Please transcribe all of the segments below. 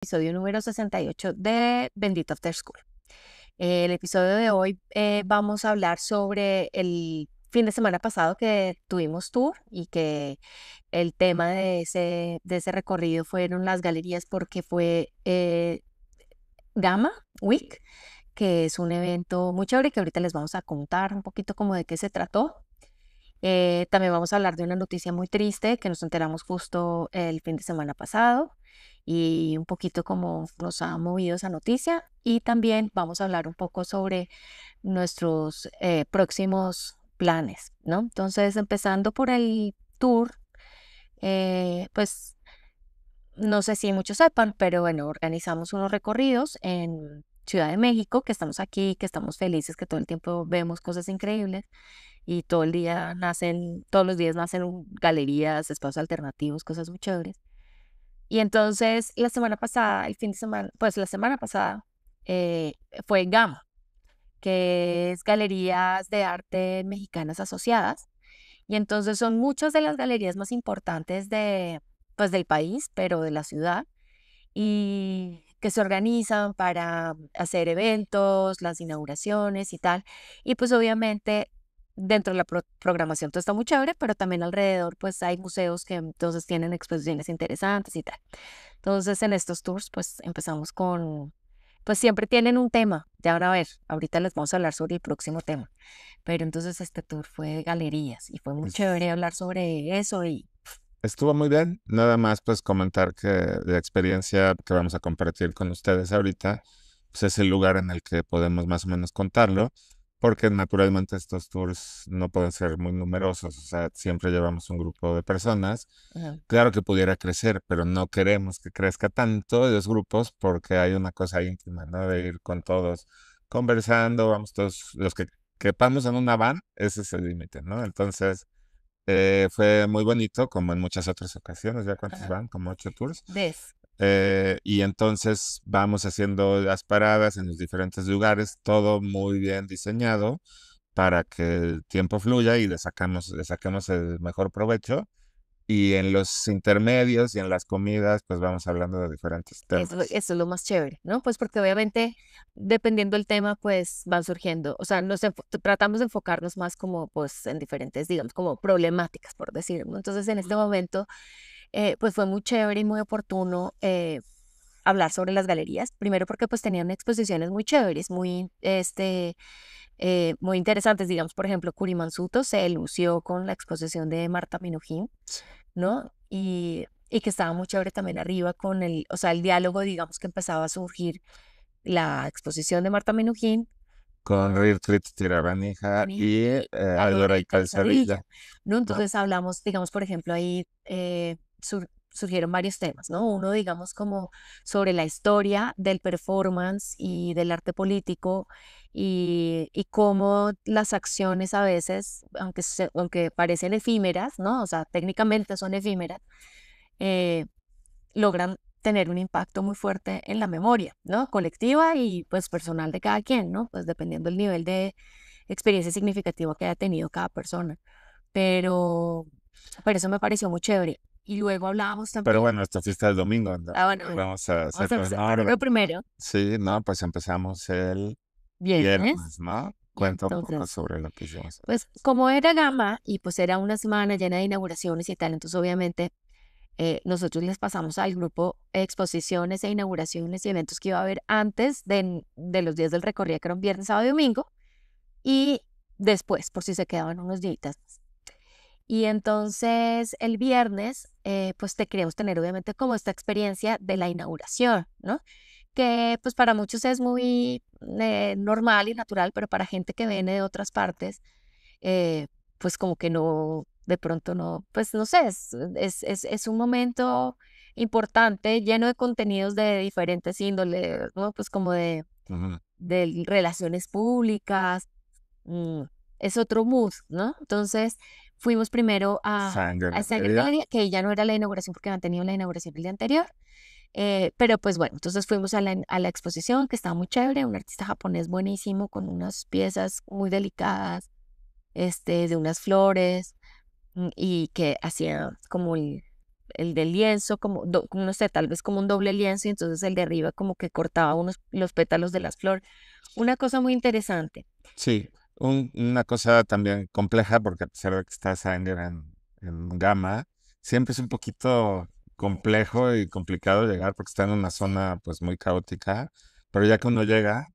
Episodio número 68 de Bendito After School. El episodio de hoy vamos a hablar sobre el fin de semana pasado que tuvimos tour y que el tema de ese recorrido fueron las galerías porque fue Gamma Week, que es un evento muy chévere que ahorita les vamos a contar un poquito como de qué se trató. También vamos a hablar de una noticia muy triste que nos enteramos justo el fin de semana pasado y un poquito cómo nos ha movido esa noticia. Y también vamos a hablar un poco sobre nuestros próximos planes, ¿no? Entonces, empezando por el tour, pues no sé si muchos sepan, pero bueno, organizamos unos recorridos en Ciudad de México, que estamos aquí, que estamos felices, que todo el tiempo vemos cosas increíbles y todos los días nacen galerías, espacios alternativos, cosas muy chéveres. Y entonces la semana pasada, el fin de semana, pues la semana pasada eh, fue GAMA, que es Galerías de Arte Mexicanas Asociadas. Y entonces son muchas de las galerías más importantes pues, del país, pero de la ciudad, y que se organizan para hacer eventos, las inauguraciones y tal. Y pues obviamente dentro de la programación todo está muy chévere, pero también alrededor pues hay museos que entonces tienen exposiciones interesantes y tal. Entonces en estos tours pues empezamos pues siempre tienen un tema. Ya ahora a ver, ahorita les vamos a hablar sobre el próximo tema. Pero entonces este tour fue de galerías y fue muy Pues, chévere hablar sobre eso y estuvo muy bien. Nada más pues comentar que la experiencia que vamos a compartir con ustedes ahorita, pues es el lugar en el que podemos más o menos contarlo, porque naturalmente estos tours no pueden ser muy numerosos, o sea, siempre llevamos un grupo de personas. ajá, Claro que pudiera crecer, pero no queremos que crezca tanto los grupos porque hay una cosa íntima, ¿no? De ir con todos conversando, vamos todos, los que quepamos en una van, ese es el límite, ¿no? Entonces... fue muy bonito, como en muchas otras ocasiones, ya cuántos ajá, van, como 8 tours. des. Y entonces vamos haciendo las paradas en los diferentes lugares, todo muy bien diseñado para que el tiempo fluya y le saquemos el mejor provecho. Y en los intermedios y en las comidas, pues vamos hablando de diferentes temas. Eso es lo más chévere, ¿no? Pues porque obviamente, dependiendo del tema, pues van surgiendo, o sea, tratamos de enfocarnos más como, pues, en diferentes, digamos, como problemáticas, por decirlo, ¿no? Entonces, en este momento, pues fue muy chévere y muy oportuno hablar sobre las galerías, primero porque pues tenían exposiciones muy chéveres, muy interesantes, digamos, por ejemplo, Curimansuto se lució con la exposición de Marta Minujín, ¿no? Y que estaba muy chévere también arriba con o sea, el diálogo, digamos, que empezaba a surgir la exposición de Marta Minujín, Con Rirtrit Tirabanija y y Álvaro Aurora y y Calzadilla, Calzadilla, ¿no? ¿no? Entonces hablamos, digamos, por ejemplo, ahí surgieron varios temas, ¿no? Uno, digamos, como sobre la historia del performance y del arte político y cómo las acciones a veces, aunque parecen efímeras, ¿no? O sea, técnicamente son efímeras, eh, logran tener un impacto muy fuerte en la memoria, ¿no? Colectiva y pues personal de cada quien, ¿no? Pues dependiendo del nivel de experiencia significativa que haya tenido cada persona. Pero, pero eso me pareció muy chévere. Y luego hablábamos Pero también, bueno, esta fiesta del domingo, ¿no? bueno, Vamos a vamos a hacerlo en empezar orden. lo primero, Sí, no, pues empezamos el viernes. viernes, ¿no? Y Cuenta un poco entonces, sobre lo que hicimos. pues como era Gama y pues era una semana llena de inauguraciones y tal, entonces obviamente nosotros les pasamos al grupo exposiciones e inauguraciones y eventos que iba a haber antes de los días del recorrido, que eran viernes, sábado y domingo, y después, por si se quedaban unos días más. Y entonces el viernes, pues te queremos tener obviamente como esta experiencia de la inauguración, ¿no? Que pues para muchos es muy normal y natural, pero para gente que viene de otras partes, eh, pues como que no, de pronto no, pues no sé, es un momento importante, lleno de contenidos de diferentes índoles, ¿no? Pues como Ujú. de relaciones públicas, mm, es otro mood, ¿no? Entonces fuimos primero Sangre en a la Sanger herida. Galería, que ya no era la inauguración porque habían tenido la inauguración el día anterior, pero pues bueno, entonces fuimos a la exposición que estaba muy chévere, un artista japonés buenísimo con unas piezas muy delicadas, de unas flores y que hacía como el del lienzo, como no sé, tal vez como un doble lienzo, y entonces el de arriba como que cortaba los pétalos de las flores. Una cosa muy interesante. Sí, una cosa también compleja, porque a pesar de que está Sanger en Gama, siempre es un poquito complejo y complicado llegar porque está en una Sí. zona pues muy caótica, pero ya que uno llega,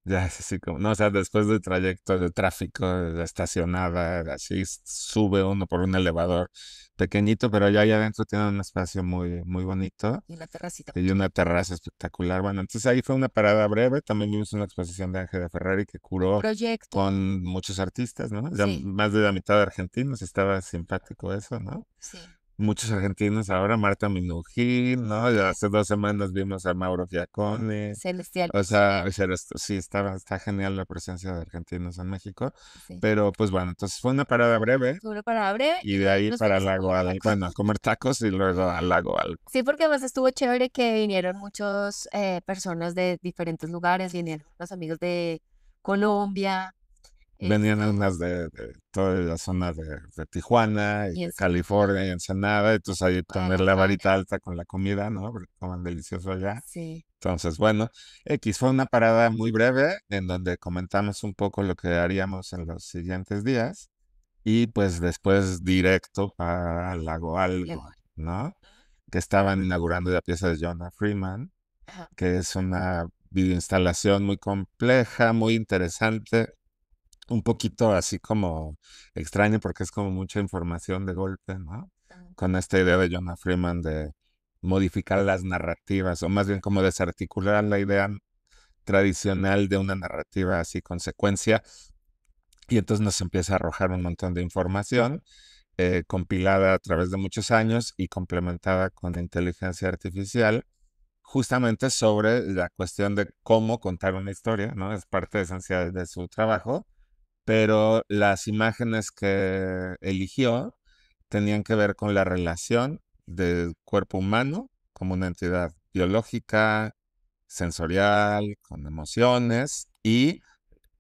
ya es así como, no, o sea, después del trayecto de tráfico, de estacionada, así sube uno por un elevador pequeñito, pero ya allá adentro tiene un espacio muy, muy bonito Y una terracita muy y una chévere. terraza espectacular. Bueno, entonces ahí fue una parada breve. También vimos una exposición de Ángela Ferrari que curó Proyecto, con muchos artistas, ¿no? Ya sí, más de la mitad de argentinos, estaba simpático eso, ¿no? sí. Muchos argentinos ahora, Marta Minujín, ¿no? Ya hace 2 semanas vimos a Mauro Giacone. Celestial, O sea, sí, está genial la presencia de argentinos en México. sí. Pero pues bueno, entonces fue una parada breve Fue una parada breve y y de de ahí ahí nos para fuimos a Lago comer Algo. tacos. Bueno, a comer tacos y luego al Lago Algo. Sí, porque además estuvo chévere que vinieron muchas personas de diferentes lugares, vinieron los amigos de Colombia, Venían este, unas de toda la zona de Tijuana y y de Ensenada, California y Ensenada, entonces ahí poner la Guadalajara, varita alta con la comida, ¿no? Porque coman delicioso allá. sí, Entonces, bueno, X fue una parada muy breve en donde comentamos un poco lo que haríamos en los siguientes días y pues después directo para Lago Algo, luego. ¿no? Que estaban inaugurando la pieza de Jonah Freeman, Ajá. que es una videoinstalación muy compleja, muy interesante, un poquito así como extraño porque es como mucha información de golpe, ¿no? Ajá. Con esta idea de Jonah Freeman de modificar las narrativas, o más bien como desarticular la idea tradicional de una narrativa así con secuencia, y entonces nos empieza a arrojar un montón de información compilada a través de muchos años y complementada con inteligencia artificial, justamente sobre la cuestión de cómo contar una historia, ¿no? Es parte esencial de su trabajo, pero las imágenes que eligió tenían que ver con la relación del cuerpo humano como una entidad biológica, sensorial, con emociones y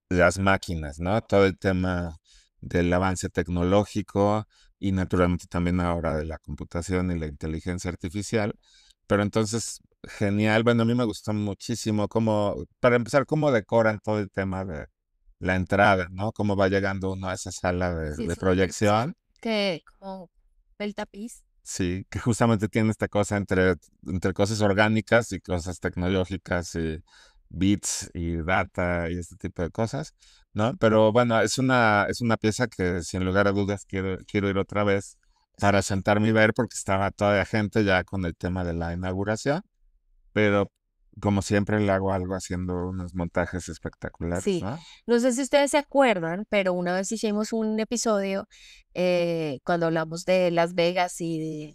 las máquinas, ¿no? Todo el tema del avance tecnológico y naturalmente también ahora de la computación y la inteligencia artificial. Pero entonces, genial. Bueno, a mí me gustó muchísimo cómo, para empezar, cómo decoran todo el tema de la entrada, ¿no? Cómo va llegando uno a esa sala Sí, de es una decoración proyección. que como el tapiz, Sí, que justamente tiene esta cosa entre cosas orgánicas y cosas tecnológicas y bits y data y este tipo de cosas, ¿no? Pero bueno, es una pieza que sin lugar a dudas quiero ir otra vez para sí. sentarme y ver porque estaba toda la gente ya con el tema de la inauguración, pero como siempre le hago algo haciendo unos montajes espectaculares, Sí, ¿no? no sé si ustedes se acuerdan, pero una vez hicimos un episodio cuando hablamos de Las Vegas y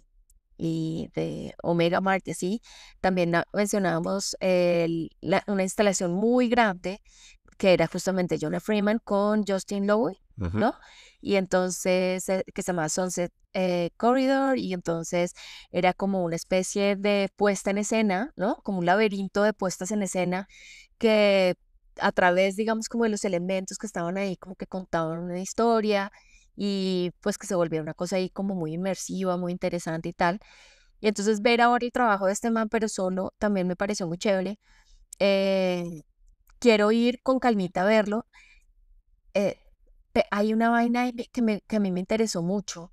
de Omega Mart, y así, también mencionábamos una instalación muy grande que era justamente Jonah Freeman con Justin Lowe, Ujú, ¿no? Y entonces, que se llama Sunset Corridor, y entonces era como una especie de puesta en escena, ¿no? Como un laberinto de puestas en escena que a través, digamos, como de los elementos que estaban ahí, como que contaban una historia y pues que se volvía una cosa ahí como muy inmersiva, muy interesante y tal. Y entonces ver ahora el trabajo de este man, pero solo, también me pareció muy chévere. Eh, quiero ir con calmita a verlo. Eh, hay una vaina ahí que a mí me interesó mucho,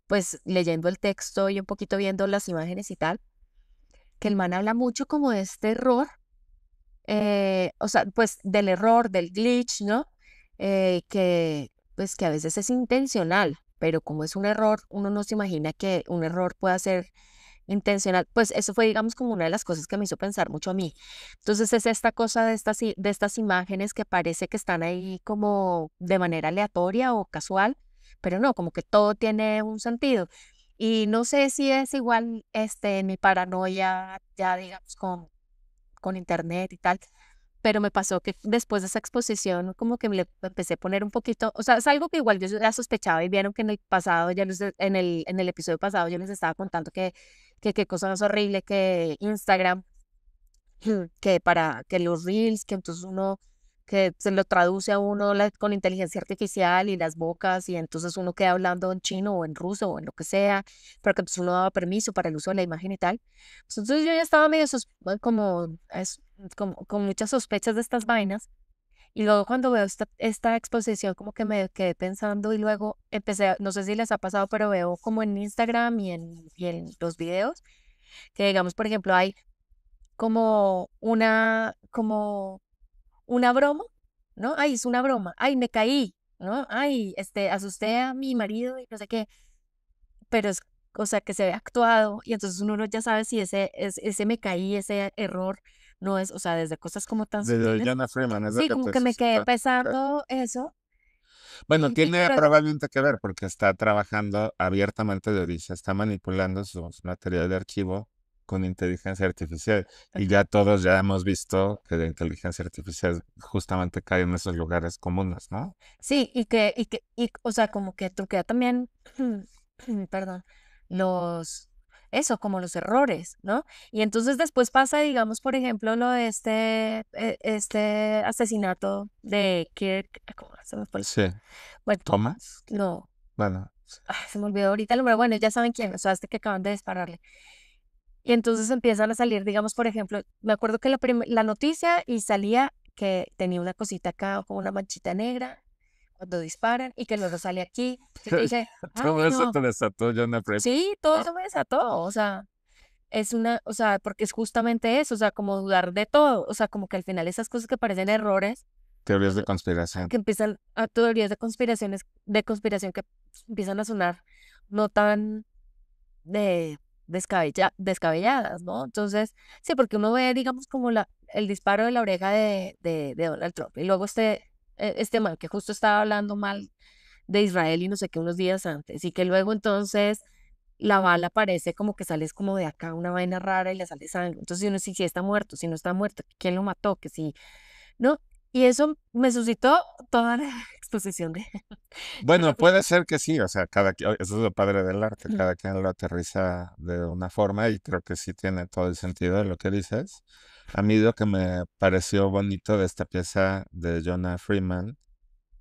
pues leyendo el texto y un poquito viendo las imágenes y tal, que el man habla mucho como de este error, o sea, pues del error, del glitch, ¿no? Que pues que a veces es intencional, pero como es un error, uno no se imagina que un error pueda ser intencional. Pues eso fue, digamos, como una de las cosas que me hizo pensar mucho a mí. Entonces es esta cosa de estas imágenes que parece que están ahí como de manera aleatoria o casual, pero no, como que todo tiene un sentido. Y no sé si es igual en mi paranoia, ya digamos, con internet y tal, pero me pasó que después de esa exposición como que me empecé a poner un poquito, o sea, es algo que igual yo ya sospechaba y vieron que en el pasado, en el episodio pasado yo les estaba contando que qué cosa más horrible que Instagram, que para que los reels, que entonces uno que se lo traduce a uno con inteligencia artificial y las bocas, y entonces uno queda hablando en chino o en ruso o en lo que sea, pero que entonces uno daba permiso para el uso de la imagen y tal. Pues entonces yo ya estaba medio como con muchas sospechas de estas vainas. Y luego cuando veo esta exposición, como que me quedé pensando y luego no sé si les ha pasado, pero veo como en Instagram y en los videos, que digamos, por ejemplo, hay como una broma, ¿no? Ay, es una broma. Ay, me caí, ¿no? Ay, asusté a mi marido y no sé qué, pero es, o sea, que se ve actuado y entonces uno no ya sabe si ese me caí, ese error, no es, o sea, desde cosas como tan De sutiles. Jonah Freeman es lo Sí, que como te que me quedé suscitó. pensando eso Bueno, y que tiene luego, probablemente que ver porque está trabajando abiertamente de Odisea, está manipulando sus material de archivo con inteligencia artificial y ajá. ya todos ya hemos visto que la inteligencia artificial justamente cae en esos lugares comunes, ¿no? Sí, o sea, como que truquea también, perdón, los, eso, como los errores, ¿no? Y entonces después pasa, digamos, por ejemplo, lo de este asesinato de Kirk, ¿cómo se me fue Sí. bueno, ¿Thomas? no, Bueno, se me olvidó ahorita el nombre, bueno, ya saben quién, o sea, que acaban de dispararle. Y entonces empiezan a salir, digamos, por ejemplo, me acuerdo que la noticia y salía que tenía una cosita acá, como una manchita negra, cuando disparan, y que luego sale aquí. Entonces yo dije, ay, todo eso no, te desató Jonah Freeman. sí, todo eso me desató, o sea, o sea, porque es justamente eso, o sea, como dudar de todo, o sea, como que al final esas cosas que parecen errores, Teorías de conspiración. que empiezan a teorías de conspiración que empiezan a sonar no tan de descabelladas, ¿no? Entonces, sí, porque uno ve, digamos, como el disparo de la oreja de Donald Trump, y luego este man que justo estaba hablando mal de Israel y no sé qué unos días antes, y que luego entonces la bala parece como que sales como de acá una vaina rara y le sale sangre. Entonces uno sí, si está muerto, si no está muerto, quién lo mató, que sí, ¿no? Y eso me suscitó toda la exposición de Bueno, puede ser que sí, o sea, eso es lo padre del arte, Ujú, cada quien lo aterriza de una forma y creo que sí tiene todo el sentido de lo que dices. A mí lo que me pareció bonito de esta pieza de Jonah Freeman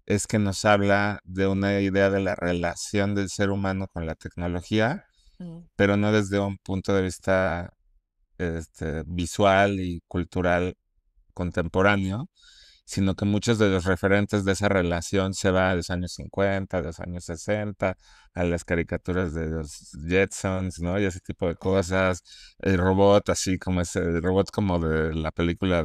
es que nos habla de una idea de la relación del ser humano con la tecnología, ujú, pero no desde un punto de vista visual y cultural contemporáneo, sino que muchos de los referentes de esa relación se va a los años 50, a los años 60, a las caricaturas de los Jetsons, ¿no? Y ese tipo de cosas. El robot, así como el robot como de la película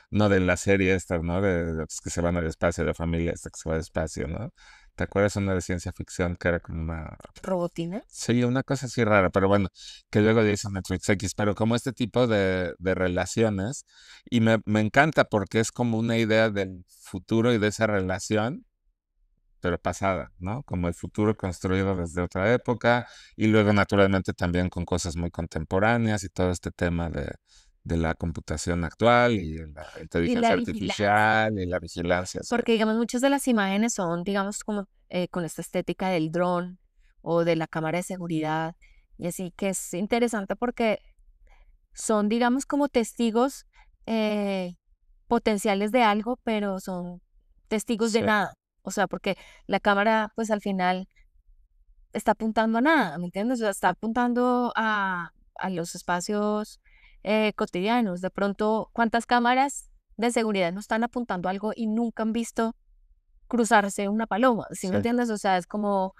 no de la serie esta, ¿no? De los que se van al espacio, la familia esta que se va al espacio, ¿no? ¿Te acuerdas una de ciencia ficción que era como una... robotina. Sí, una cosa así rara, pero bueno, que luego le hizo Netflix X, pero como este tipo de relaciones, y me encanta porque es como una idea del futuro y de esa relación, pero pasada, ¿no? Como el futuro construido desde otra época, y luego naturalmente también con cosas muy contemporáneas y todo este tema de la computación actual y la Y la inteligencia vigilancia. artificial y la vigilancia, sí. Porque, digamos, muchas de las imágenes son, digamos, como con esta estética del dron o de la cámara de seguridad. Y así que es interesante porque son, digamos, como testigos eh, potenciales de algo, pero son testigos de Sí, nada. O sea, porque la cámara, pues al final está apuntando a nada, ¿me entiendes? O sea, está apuntando a los espacios cotidianos. De pronto, ¿cuántas cámaras de seguridad no están apuntando algo y nunca han visto cruzarse una paloma? ¿Sí me sí. entiendes? O sea, es como,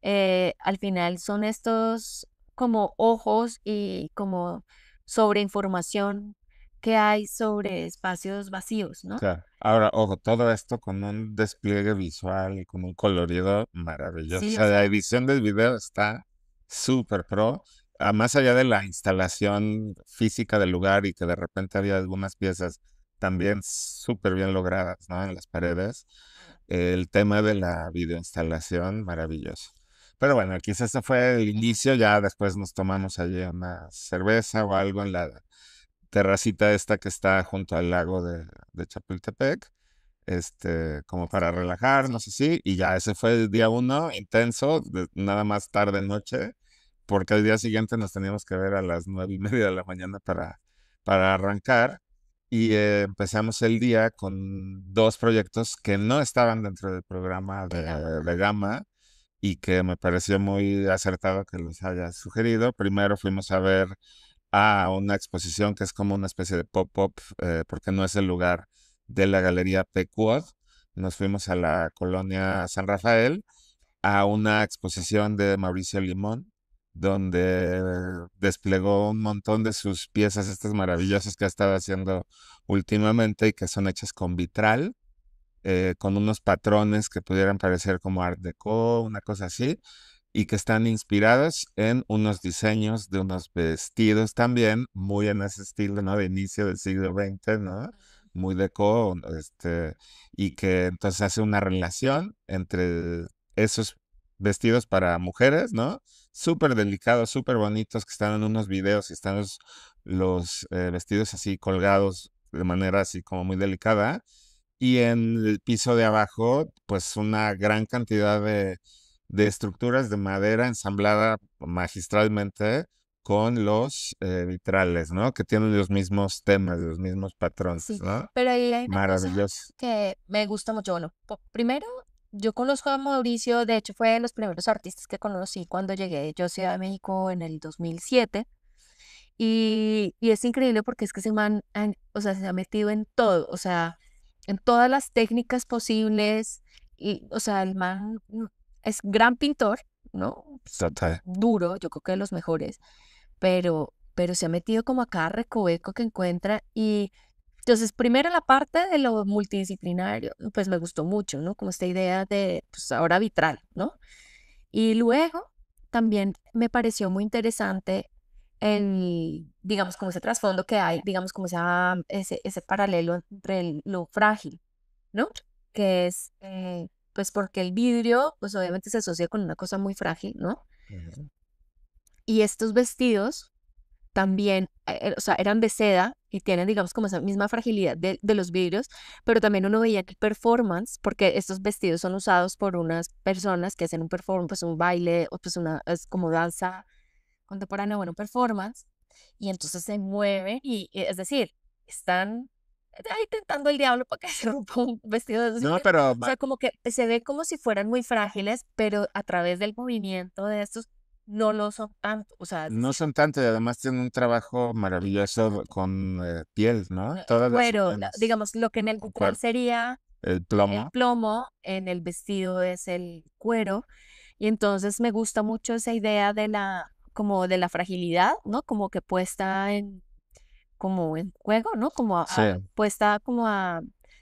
al final son estos como ojos y como sobreinformación que hay sobre espacios vacíos, ¿no? Claro. Ahora, ojo, todo esto con un despliegue visual y con un colorido maravilloso. O Sí, o sea, la sea, edición del video está súper pro. Más allá de la instalación física del lugar y que de repente había algunas piezas también súper bien logradas, ¿no? En las paredes. El tema de la videoinstalación, maravilloso. Pero bueno, quizás ese fue el inicio. Ya después nos tomamos allí una cerveza o algo en la terracita esta que está junto al lago de Chapultepec, como para relajarnos así, y ya ese fue el día uno, intenso, nada más tarde noche, porque al día siguiente nos teníamos que ver a las 9:30 de la mañana para arrancar. y empezamos el día con dos proyectos que no estaban dentro del programa De gama. de Gama y que me pareció muy acertado que los haya sugerido. Primero fuimos a ver a una exposición que es como una especie de pop-up, porque no es el lugar de la Galería Pequod. Nos fuimos a la colonia San Rafael a una exposición de Mauricio Limón, donde desplegó un montón de sus piezas, estas maravillosas que ha estado haciendo últimamente y que son hechas con vitral, con unos patrones que pudieran parecer como Art Deco, una cosa así, y que están inspirados en unos diseños de unos vestidos también, muy en ese estilo, ¿no? De inicio del siglo XX, ¿no? Muy deco, y que entonces hace una relación entre esos vestidos para mujeres, ¿no? Súper delicados, súper bonitos, que están en unos videos y están los vestidos así colgados de manera así como muy delicada. Y en el piso de abajo, pues una gran cantidad de estructuras de madera ensamblada magistralmente con los vitrales, ¿no? Que tienen los mismos temas, los mismos patrones, Sí, ¿no? pero ahí hay una cosa Maravilloso. que me gusta mucho. Bueno, primero, yo conozco a Mauricio, de hecho fue de los primeros artistas que conocí cuando llegué yo a Ciudad de México en el 2007. Y es increíble porque es que ese man, o sea, se ha metido en todo, o sea, en todas las técnicas posibles. Y, o sea, el man es gran pintor, ¿no? Pues, Total. duro, yo creo que de los mejores, pero se ha metido como a cada recoveco que encuentra. Y entonces, primero la parte de lo multidisciplinario, pues me gustó mucho, ¿no? Como esta idea de, pues ahora vitral, ¿no? Y luego también me pareció muy interesante digamos, como ese trasfondo que hay, digamos, como ese paralelo entre lo frágil, ¿no? Que es, pues porque el vidrio, pues obviamente se asocia con una cosa muy frágil, ¿no? Ujú. Y estos vestidos también, o sea, eran de seda y tienen, digamos, como esa misma fragilidad de los vidrios, pero también uno veía el performance, porque estos vestidos son usados por unas personas que hacen un performance, pues un baile, o pues es como danza contemporánea, bueno, un performance, y entonces se mueven es decir, están ahí tentando el diablo para que se rompa un vestido de esos. No, pero O sea, como que se ve como si fueran muy frágiles, pero a través del movimiento de estos no lo son tanto. O sea, es no decir, son tanto y además tienen un trabajo maravilloso con piel, ¿no? el Todas las cuero, uniones, digamos, lo que en el con vitral sería el el plomo. plomo, en el vestido es el cuero. Y entonces me gusta mucho esa idea como de la fragilidad, ¿no? Como que puesta como en juego, ¿no? Como Sí, puesta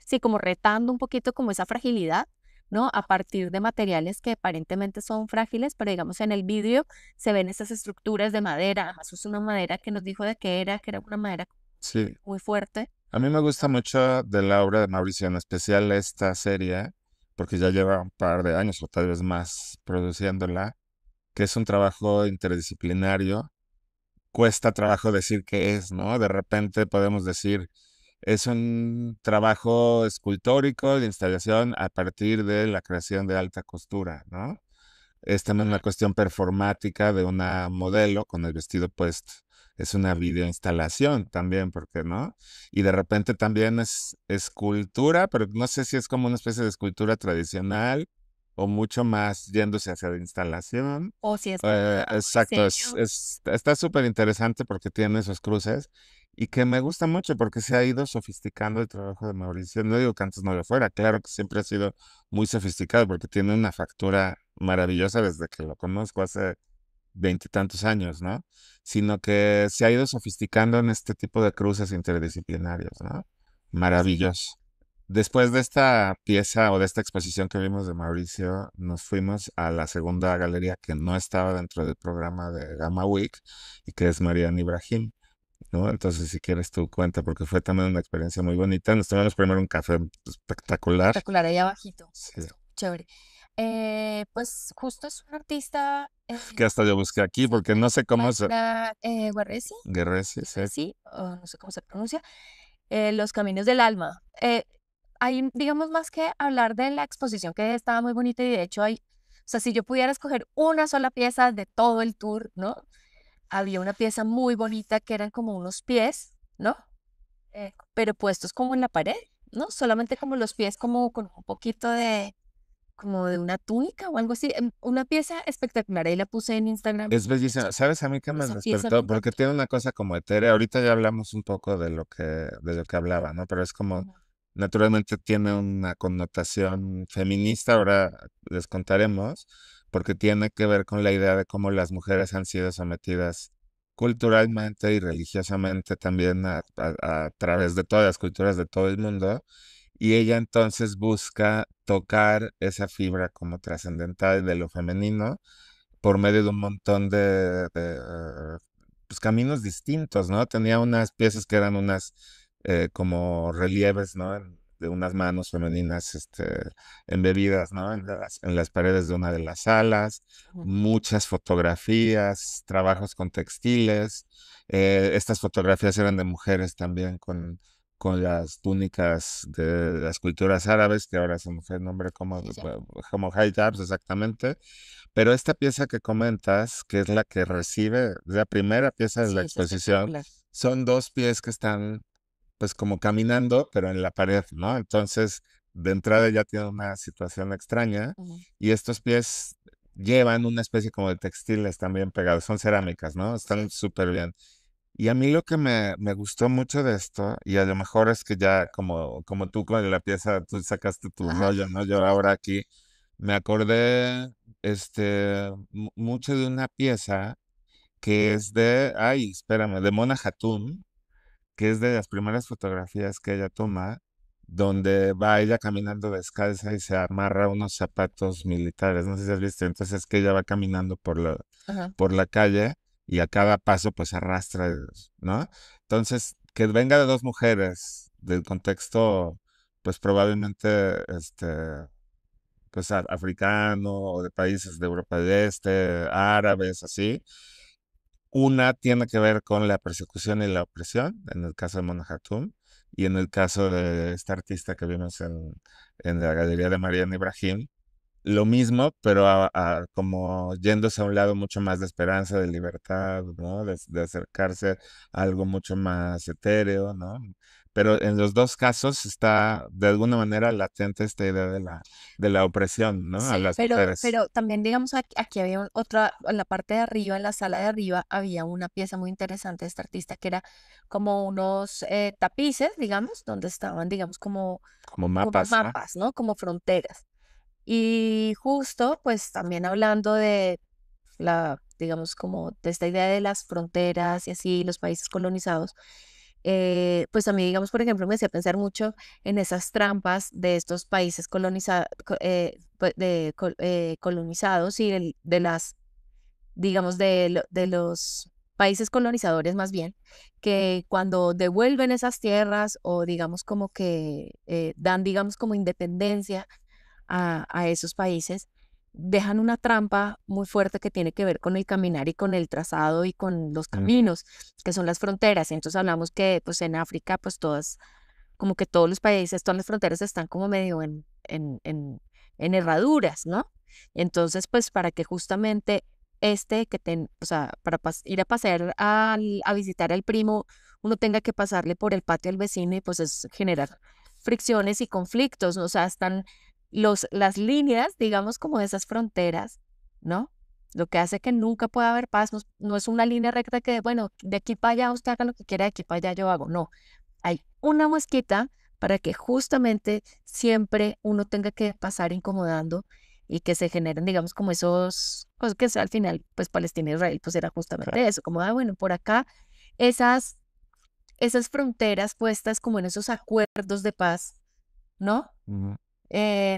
sí, como retando un poquito como esa fragilidad, ¿no? A partir de materiales que aparentemente son frágiles, pero digamos en el vidrio se ven esas estructuras de madera. Además es una madera que nos dijo de qué era, que era una madera sí. muy fuerte. A mí me gusta mucho de la obra de Mauricio, en especial esta serie, porque ya lleva un par de años o tal vez más produciéndola, que es un trabajo interdisciplinario. Cuesta trabajo decir qué es, ¿no? De repente podemos decir, es un trabajo escultórico de instalación a partir de la creación de alta costura, ¿no? Es también una cuestión performática de una modelo con el vestido puesto. Es una videoinstalación también, ¿por qué no? Y de repente también es escultura, pero no sé si es como una especie de escultura tradicional o mucho más yéndose hacia la instalación. O si es pintado, Exacto, diseño. está súper interesante porque tiene esos cruces y que me gusta mucho porque se ha ido sofisticando el trabajo de Mauricio. No digo que antes no lo fuera, claro que siempre ha sido muy sofisticado porque tiene una factura maravillosa desde que lo conozco hace veintitantos años, ¿no? Sino que se ha ido sofisticando en este tipo de cruces interdisciplinarios, ¿no? Maravilloso. Después de esta pieza o de esta exposición que vimos de Mauricio, nos fuimos a la segunda galería que no estaba dentro del programa de Gamma Week y que es Mariana Ibrahim, ¿no? Entonces, si quieres tú cuenta, porque fue también una experiencia muy bonita. Nos tomamos primero un café espectacular. Espectacular, ahí abajito. Sí. Chévere. Pues justo es un artista, Que hasta yo busqué aquí se porque no sé cómo se... Mayra Guarresi, Guerresi, sí. Guarresi, o no sé cómo se pronuncia. Los Caminos del Alma. Hay, digamos, más que hablar de la exposición que estaba muy bonita y de hecho o sea, si yo pudiera escoger una sola pieza de todo el tour, ¿no? Había una pieza muy bonita que eran como unos pies, ¿no? pero puestos como en la pared, ¿no? Solamente como los pies como con un poquito de, como de una túnica o algo así. Una pieza espectacular, ahí la puse en Instagram. Es bellísima. ¿Sabes a mí qué me Esa pieza me despertó? Porque encantó. tiene una cosa como etérea. Ahorita ya hablamos un poco de lo que hablaba, ¿no? Pero es como, Ujú, naturalmente tiene una connotación feminista, ahora les contaremos, porque tiene que ver con la idea de cómo las mujeres han sido sometidas culturalmente y religiosamente también a través de todas las culturas de todo el mundo. Y ella entonces busca tocar esa fibra como trascendental de lo femenino por medio de un montón pues, caminos distintos, ¿no? Tenía unas piezas que eran unas como relieves, ¿no? De unas manos femeninas embebidas, ¿no? En las paredes de una de las salas, ujú. muchas fotografías, trabajos con textiles. Estas fotografías eran de mujeres también con las túnicas de las culturas árabes, que ahora se me fue el nombre Sí, ya. como hijabs exactamente. Pero esta pieza que comentas, que es la que recibe, la primera pieza de la Sí, es exposición, espectacular. son dos pies que están pues como caminando, pero en la pared, ¿no? Entonces, de entrada ya tiene una situación extraña Ujú. y estos pies llevan una especie como de textiles también pegados, son cerámicas, ¿no? Están Sí. súper bien. Y a mí lo que me gustó mucho de esto, y a lo mejor es que ya como tú con la pieza, tú sacaste tu Ajá. rollo, ¿no? Yo ahora aquí me acordé mucho de una pieza que es ay, espérame, de Mona Hatoum, que es de las primeras fotografías que ella toma, donde va ella caminando descalza y se amarra unos zapatos militares, no sé si has visto, entonces es que ella va caminando Ajá. por la calle y a cada paso pues arrastra, ¿no? Entonces, que venga de dos mujeres del contexto pues probablemente pues africano o de países de Europa del Este, árabes, así. Una tiene que ver con la persecución y la opresión, en el caso de Mona Hatoum, y en el caso de esta artista que vimos en la galería de Mariana Ibrahim, lo mismo, pero como yéndose a un lado mucho más de esperanza, de libertad, ¿no? De acercarse a algo mucho más etéreo, ¿no? Pero en los dos casos está de alguna manera latente esta idea de la opresión, ¿no? A Sí, las mujeres. pero también digamos aquí había otra, en la parte de arriba, en la sala de arriba, había una pieza muy interesante de esta artista que era como unos tapices, digamos, donde estaban, digamos, Como como mapas, ¿no? mapas, ¿no? Como fronteras. Y justo, pues también hablando de digamos, como de esta idea de las fronteras y así, los países colonizados, pues a mí, digamos, por ejemplo, me hacía pensar mucho en esas trampas de estos países colonizados y de las, digamos, de los países colonizadores más bien, que cuando devuelven esas tierras o digamos como que dan, digamos, como independencia a esos países, dejan una trampa muy fuerte que tiene que ver con el caminar y con el trazado y con los Mm, caminos, que son las fronteras. Entonces hablamos que pues en África pues todas, como que todos los países, todas las fronteras están como medio en herraduras, ¿no? Entonces pues para que justamente o sea, para ir a pasear a visitar al primo, uno tenga que pasarle por el patio al vecino y pues es generar fricciones y conflictos, ¿no? O sea, están las líneas, digamos, como de esas fronteras, ¿no? Lo que hace que nunca pueda haber paz, no es una línea recta que, bueno, de aquí para allá usted haga lo que quiera, de aquí para allá yo hago, no. Hay una mosquita para que justamente siempre uno tenga que pasar incomodando y que se generen, digamos, como esos, pues que al final, pues Palestina e Israel, pues era claro. justamente eso, como, bueno, por acá, esas, esas fronteras puestas como en esos acuerdos de paz, ¿no? Ujú.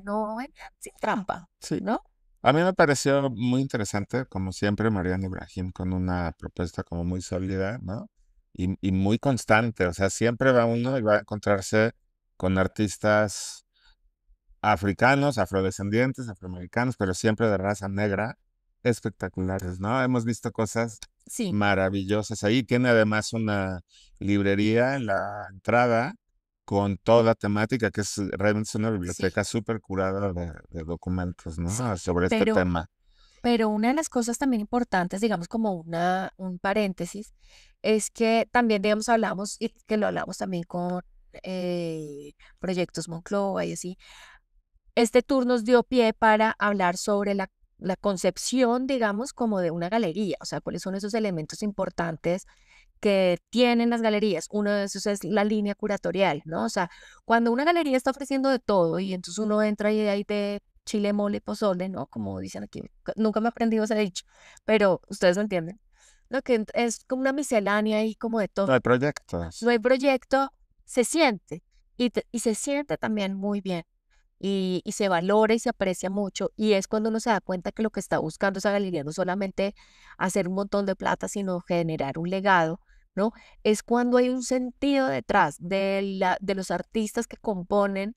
No, sin trampa, Sí. ¿no? A mí me pareció muy interesante, como siempre, Mariana Ibrahim con una propuesta como muy sólida, ¿no? Y muy constante, o sea, siempre va uno y va a encontrarse con artistas africanos, afrodescendientes, afroamericanos, pero siempre de raza negra, espectaculares, ¿no? Hemos visto cosas Sí, maravillosas ahí. Tiene además una librería en la entrada con toda temática, que es realmente es una sí, biblioteca súper curada de documentos, sí. ¿no? Sobre este Pero, tema. pero una de las cosas también importantes, digamos como un paréntesis, es que también, digamos, hablamos, y que lo hablamos también con Proyectos Monclova y así. Este tour nos dio pie para hablar sobre la concepción, digamos, como de una galería, o sea, cuáles son esos elementos importantes que tienen las galerías. Uno de esos es la línea curatorial, ¿no? O sea, cuando una galería está ofreciendo de todo y entonces uno entra y hay de chile, mole, pozole, ¿no? Como dicen aquí, nunca me he aprendido ese dicho, pero ustedes lo entienden. Lo que es como una miscelánea y como de No todo. hay No proyectos. hay proyecto, se siente y se siente también muy bien y se valora y se aprecia mucho. Y es cuando uno se da cuenta que lo que está buscando esa galería no solamente hacer un montón de plata, sino generar un legado, ¿no? Es cuando hay un sentido detrás de los artistas que componen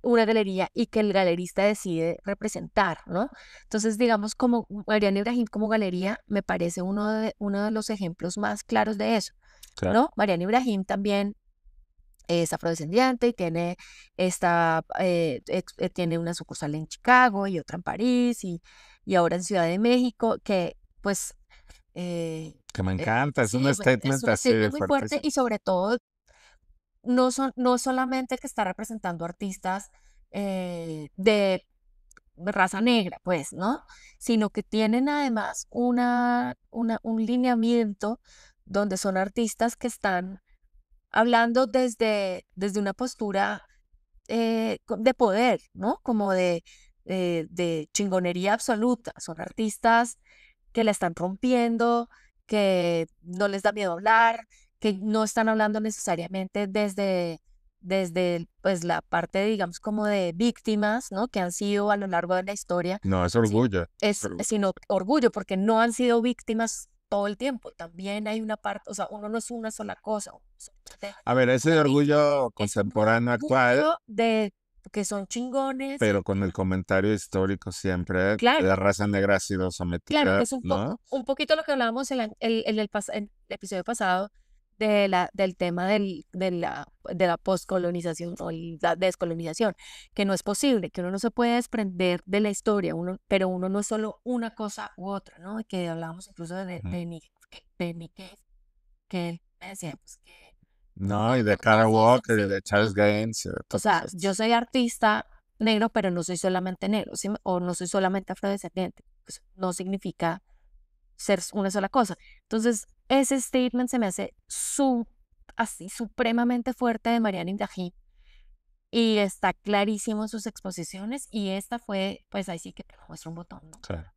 una galería y que el galerista decide representar, ¿no? Entonces, digamos, como Mariana Ibrahim como galería, me parece uno de los ejemplos más claros de eso, Claro. ¿no? Mariana Ibrahim también es afrodescendiente y tiene tiene una sucursal en Chicago y otra en París y ahora en Ciudad de México, que pues eh, Que me encanta, es un sí, es statement un así statement muy fuerte fuertísimo. y sobre todo no solamente que está representando artistas de raza negra, pues, ¿no? Sino que tienen además un lineamiento donde son artistas que están hablando desde una postura de poder, ¿no? Como de chingonería absoluta. Son artistas que la están rompiendo, que no les da miedo hablar, que no están hablando necesariamente desde pues, la parte, digamos, como de víctimas, ¿no? Que han sido a lo largo de la historia, No, es sí, orgullo. Es orgullo. sino orgullo, porque no han sido víctimas todo el tiempo. También hay una parte, o sea, uno no es una sola cosa, uno es solamente A ver, ese una víctima. orgullo Es un contemporáneo actual, orgullo de que son chingones pero y con el comentario histórico siempre, claro, la raza negra ha sido claro, que sometida, es ¿no? un poquito lo que hablábamos en el episodio pasado del tema de la poscolonización o la descolonización, que no es posible, que uno no se puede desprender de la historia, pero uno no es solo una cosa u otra, ¿no? Que hablábamos incluso Ujú. De Nick Cave, que él me decía, pues que No, y de no, Kara sí, sí, Walker y sí. de Charles Gaines y de O todos sea, yo estos. soy artista negro, pero no soy solamente negro, ¿sí? O no soy solamente afrodescendiente. Pues no significa ser una sola cosa. Entonces, ese statement se me hace así supremamente fuerte de Mariana Indají y está clarísimo en sus exposiciones y esta fue, pues ahí sí que te muestro un botón, ¿no? Claro.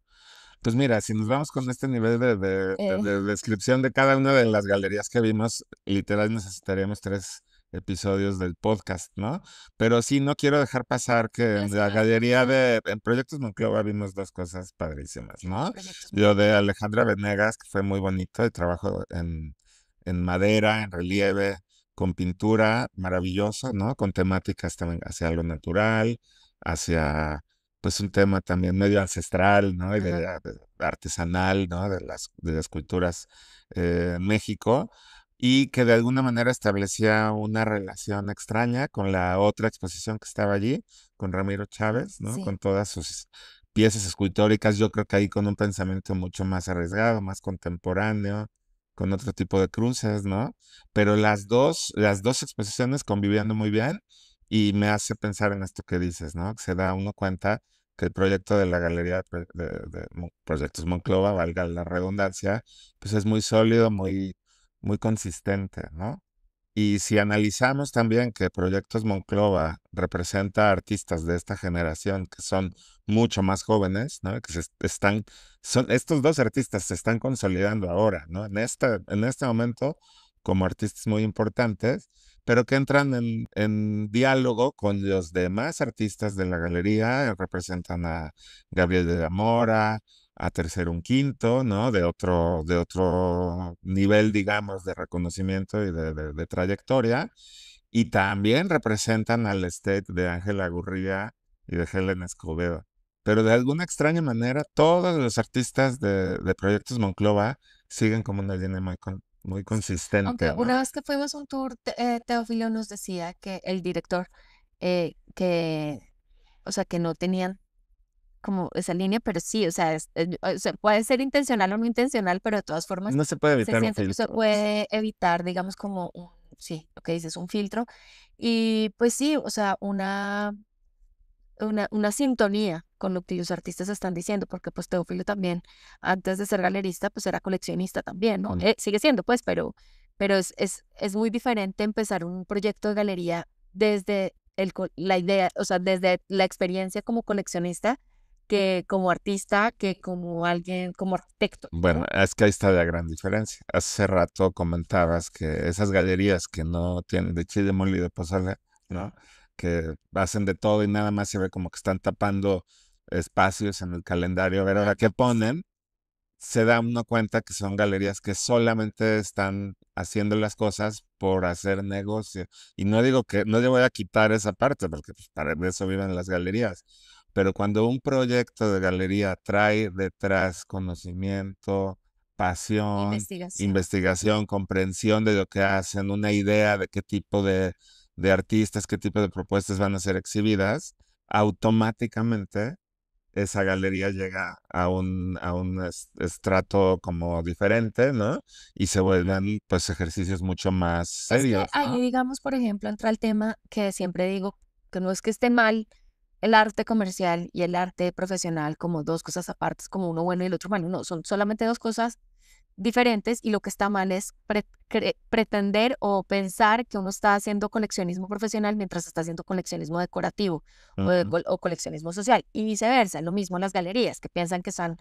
Pues mira, si nos vamos con este nivel Eh, de descripción de cada una de las galerías que vimos, literal necesitaríamos 3 episodios del podcast, ¿no? Pero sí, no quiero dejar pasar que pero en es que la las galería son en Proyectos Monclova vimos 2 cosas padrísimas, ¿no? proyectos muy Lo de buenos. Alejandra Venegas, que fue muy bonito, el trabajo en madera, en relieve, con pintura, maravilloso, ¿no? Con temáticas también hacia lo natural, hacia pues un tema también medio ancestral, ¿no? Y Ajá. de artesanal, ¿no? De las culturas en México, y que de alguna manera establecía una relación extraña con la otra exposición que estaba allí, con Ramiro Chávez, ¿no? Sí. Con todas sus piezas escultóricas, yo creo que ahí con un pensamiento mucho más arriesgado, más contemporáneo, con otro tipo de cruces, ¿no? Pero las dos exposiciones conviviendo muy bien y me hace pensar en esto que dices, ¿no? Que se da uno cuenta que el proyecto de la Galería de Proyectos Monclova, valga la redundancia, pues es muy sólido, muy consistente, ¿no? Y si analizamos también que Proyectos Monclova representa a artistas de esta generación que son mucho más jóvenes, ¿no? Que estos dos artistas se están consolidando ahora, ¿no? En este momento como artistas muy importantes, pero que entran en diálogo con los demás artistas de la galería, representan a Gabriel de la Mora, a Tercero un Quinto, ¿no? De otro nivel, digamos, de reconocimiento y de trayectoria. Y también representan al estate de Ángela Gurría y de Helen Escobedo. Pero de alguna extraña manera, todos los artistas de Proyectos Monclova siguen como una línea muy Sí, aunque consistente, ¿no? una vez que fuimos a un tour, Teófilo nos decía que el director, que, o sea, que no tenían como esa línea, pero sí, o sea, o sea, puede ser intencional o no intencional, pero de todas formas No se puede se evitar un siente que se filtro, pues. puede evitar, digamos, como sí, lo que dices, un filtro. Y pues sí, o sea, una sintonía con lo que los artistas están diciendo, porque pues Teófilo también, antes de ser galerista, pues era coleccionista también, ¿no? Sigue siendo, pues, pero es muy diferente empezar un proyecto de galería desde la idea, o sea, desde la experiencia como coleccionista, que como artista, que como alguien, como arquitecto, Bueno, ¿no? es que ahí está la gran diferencia. Hace rato comentabas que esas galerías que no tienen de chile mole y de pozole, ¿no? Que hacen de todo y nada más se ve como que están tapando espacios en el calendario. A ver, ahora, ¿qué ponen? Se da uno cuenta que son galerías que solamente están haciendo las cosas por hacer negocio. Y no digo que, no le voy a quitar esa parte, porque pues, para eso viven las galerías. Pero cuando un proyecto de galería trae detrás conocimiento, pasión, Investigación. investigación, comprensión de lo que hacen, una idea de qué tipo de artistas, qué tipo de propuestas van a ser exhibidas, automáticamente esa galería llega a un estrato como diferente, ¿no? Y se vuelven pues ejercicios mucho más Es que serios, ahí, ¿no? digamos, por ejemplo, entra el tema que siempre digo, que no es que esté mal el arte comercial y el arte profesional como dos cosas aparte, como uno bueno y el otro malo, no, son solamente dos cosas diferentes y lo que está mal es pretender o pensar que uno está haciendo coleccionismo profesional mientras está haciendo coleccionismo decorativo Ujú. o coleccionismo social y viceversa, lo mismo en las galerías que piensan que son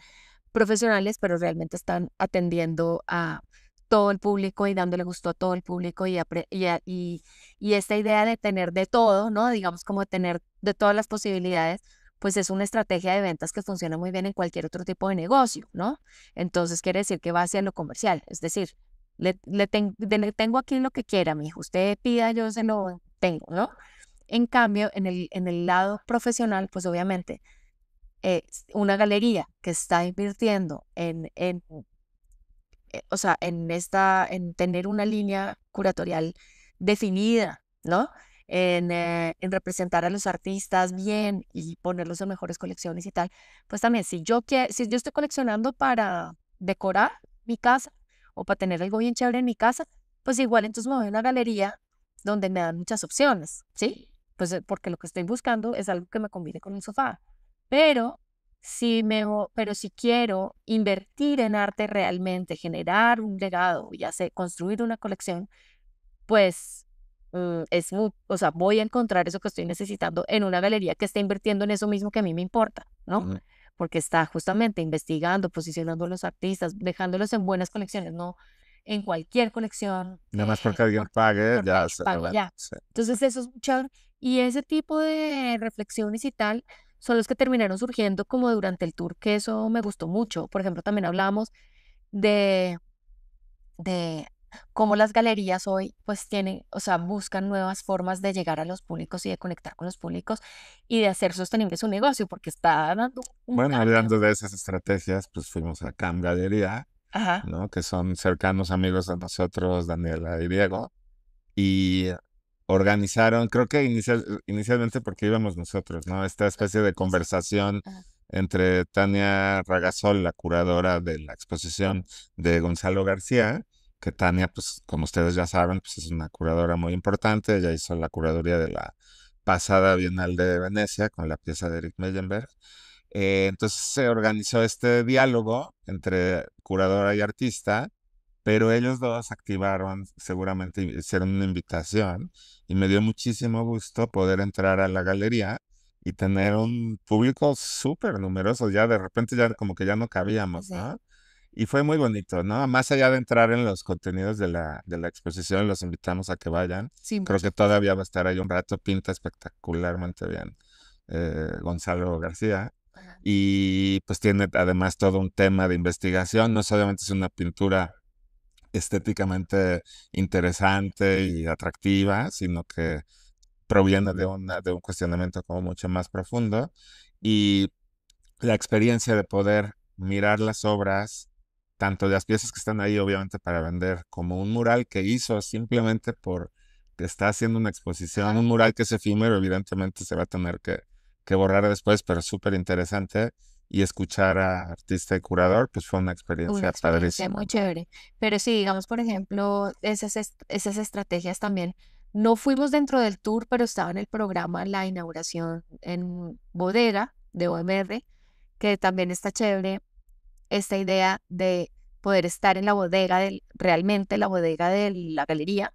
profesionales, pero realmente están atendiendo a todo el público y dándole gusto a todo el público y esta idea de tener de todo, ¿no? Digamos como de tener de todas las posibilidades, pues es una estrategia de ventas que funciona muy bien en cualquier otro tipo de negocio, ¿no? Entonces quiere decir que va hacia lo comercial, es decir, le tengo aquí lo que quiera, mi hijo, usted pida, yo se lo tengo, ¿no? En cambio, en el lado profesional, pues obviamente una galería que está invirtiendo o sea, en tener una línea curatorial definida, ¿no? En representar a los artistas bien y ponerlos en mejores colecciones y tal, pues también si yo estoy coleccionando para decorar mi casa o para tener algo bien chévere en mi casa, pues igual entonces me voy a una galería donde me dan muchas opciones, ¿sí? Pues porque lo que estoy buscando es algo que me combine con un sofá. Pero pero si quiero invertir en arte realmente, generar un legado, ya sé, construir una colección, pues o sea, voy a encontrar eso que estoy necesitando en una galería que esté invirtiendo en eso mismo que a mí me importa, ¿no? Ujú. Porque está justamente investigando, posicionando a los artistas, dejándolos en buenas colecciones, no en cualquier colección, Nada más porque alguien pague, porque ya alguien se le pague va. ya. Sí. Entonces eso es muy chévere. Y ese tipo de reflexiones y tal son los que terminaron surgiendo como durante el tour, que eso me gustó mucho. Por ejemplo, también hablamos de, de cómo las galerías hoy pues tienen, o sea, buscan nuevas formas de llegar a los públicos y de conectar con los públicos y de hacer sostenible su negocio, porque está dando un Bueno, cambio. hablando de esas estrategias, pues fuimos a Cam Galería, Ajá. ¿no? Que son cercanos amigos de nosotros, Daniela y Diego, y organizaron, creo que inicialmente porque íbamos nosotros, ¿no? Esta especie de Nosotros. conversación Ajá. entre Tania Ragasol, la curadora de la exposición de Gonzalo García, que Tania, pues como ustedes ya saben, pues es una curadora muy importante, ella hizo la curaduría de la pasada Bienal de Venecia con la pieza de Eric Mellenberg. Entonces se organizó este diálogo entre curadora y artista, pero ellos dos activaron, seguramente hicieron una invitación y me dio muchísimo gusto poder entrar a la galería y tener un público súper numeroso. Ya de repente ya como que ya no cabíamos, Sí, ¿no? Y fue muy bonito, ¿no? Más allá de entrar en los contenidos de la exposición, los invitamos a que vayan. sí, Creo que mucho. todavía va a estar ahí un rato, pinta espectacularmente bien Gonzalo García. Ajá. Y pues tiene además todo un tema de investigación, no solamente es una pintura estéticamente interesante y atractiva, sino que proviene de un cuestionamiento como mucho más profundo. Y la experiencia de poder mirar las obras, tanto las piezas que están ahí obviamente para vender, como un mural que hizo simplemente por que está haciendo una exposición, un mural que es efímero, evidentemente se va a tener que que borrar después, pero súper interesante. Y escuchar a artista y curador, pues fue una Una experiencia experiencia padrísima, muy ¿no? chévere. Pero sí, digamos, por ejemplo, esas estrategias también. No fuimos dentro del tour, pero estaba en el programa la inauguración en bodega de OMR, que también está chévere esta idea de poder estar en la bodega realmente la bodega de la galería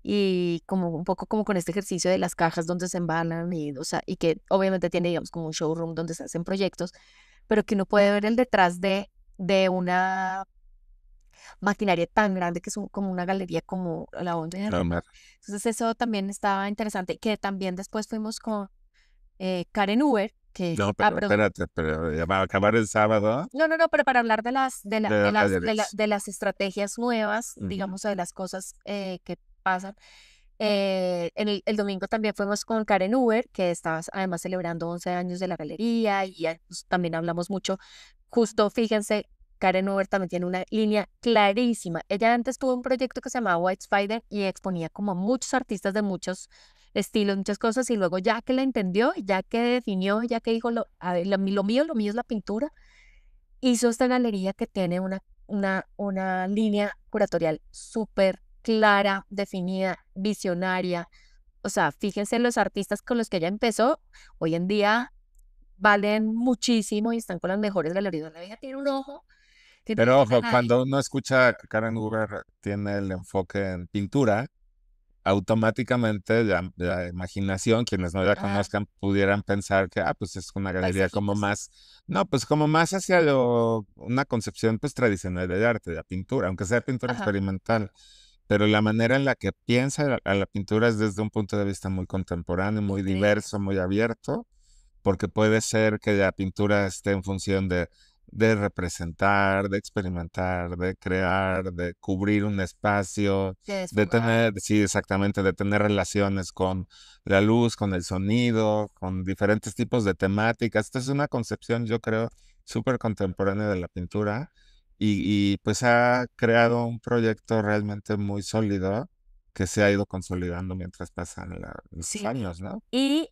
y como un poco como con este ejercicio de las cajas donde se embalan y, o sea, y que obviamente tiene, digamos, como un showroom donde se hacen proyectos, pero que uno puede ver el detrás de una maquinaria tan grande que es como una galería como la OMR, No, ¿no? Entonces eso también estaba interesante, que también después fuimos con Karen Uber, no, pero pero espérate, pero ya va a acabar el sábado no, no, no, pero para hablar de las gallerías. de las estrategias nuevas, Ujú. digamos, o de las cosas que pasan. El domingo también fuimos con Karen Uber, que estaba además celebrando 11 años de la galería y pues, también hablamos mucho. Justo, fíjense, Karen Uber también tiene una línea clarísima. Ella antes tuvo un proyecto que se llamaba White Spider y exponía como a muchos artistas de muchos estilos, muchas cosas, y luego ya que la entendió, ya que definió, ya que dijo, a ver, lo mío es la pintura, hizo esta galería que tiene una línea curatorial súper clara, definida, visionaria. O sea, fíjense los artistas con los que ella empezó, hoy en día valen muchísimo y están con las mejores galerías. La vieja tiene un ojo que no le Pero falla a ojo, nadie. cuando uno escucha que Karen Hoover tiene el enfoque en pintura, automáticamente la imaginación, quienes no la Ah, conozcan, pudieran pensar que, pues es una galería como paisajitos. más, no, pues como más hacia una concepción pues tradicional del arte, de la pintura, aunque sea pintura Ajá, experimental. Pero la manera en la que piensa a la pintura es desde un punto de vista muy contemporáneo, muy increíble. diverso, muy abierto, porque puede ser que la pintura esté en función de representar, de experimentar, de crear, de cubrir un espacio, De de desfogar. tener, sí, exactamente, de tener relaciones con la luz, con el sonido, con diferentes tipos de temáticas. Esta es una concepción, yo creo, súper contemporánea de la pintura pues ha creado un proyecto realmente muy sólido que se ha ido consolidando mientras pasan los Sí. años, ¿no? Y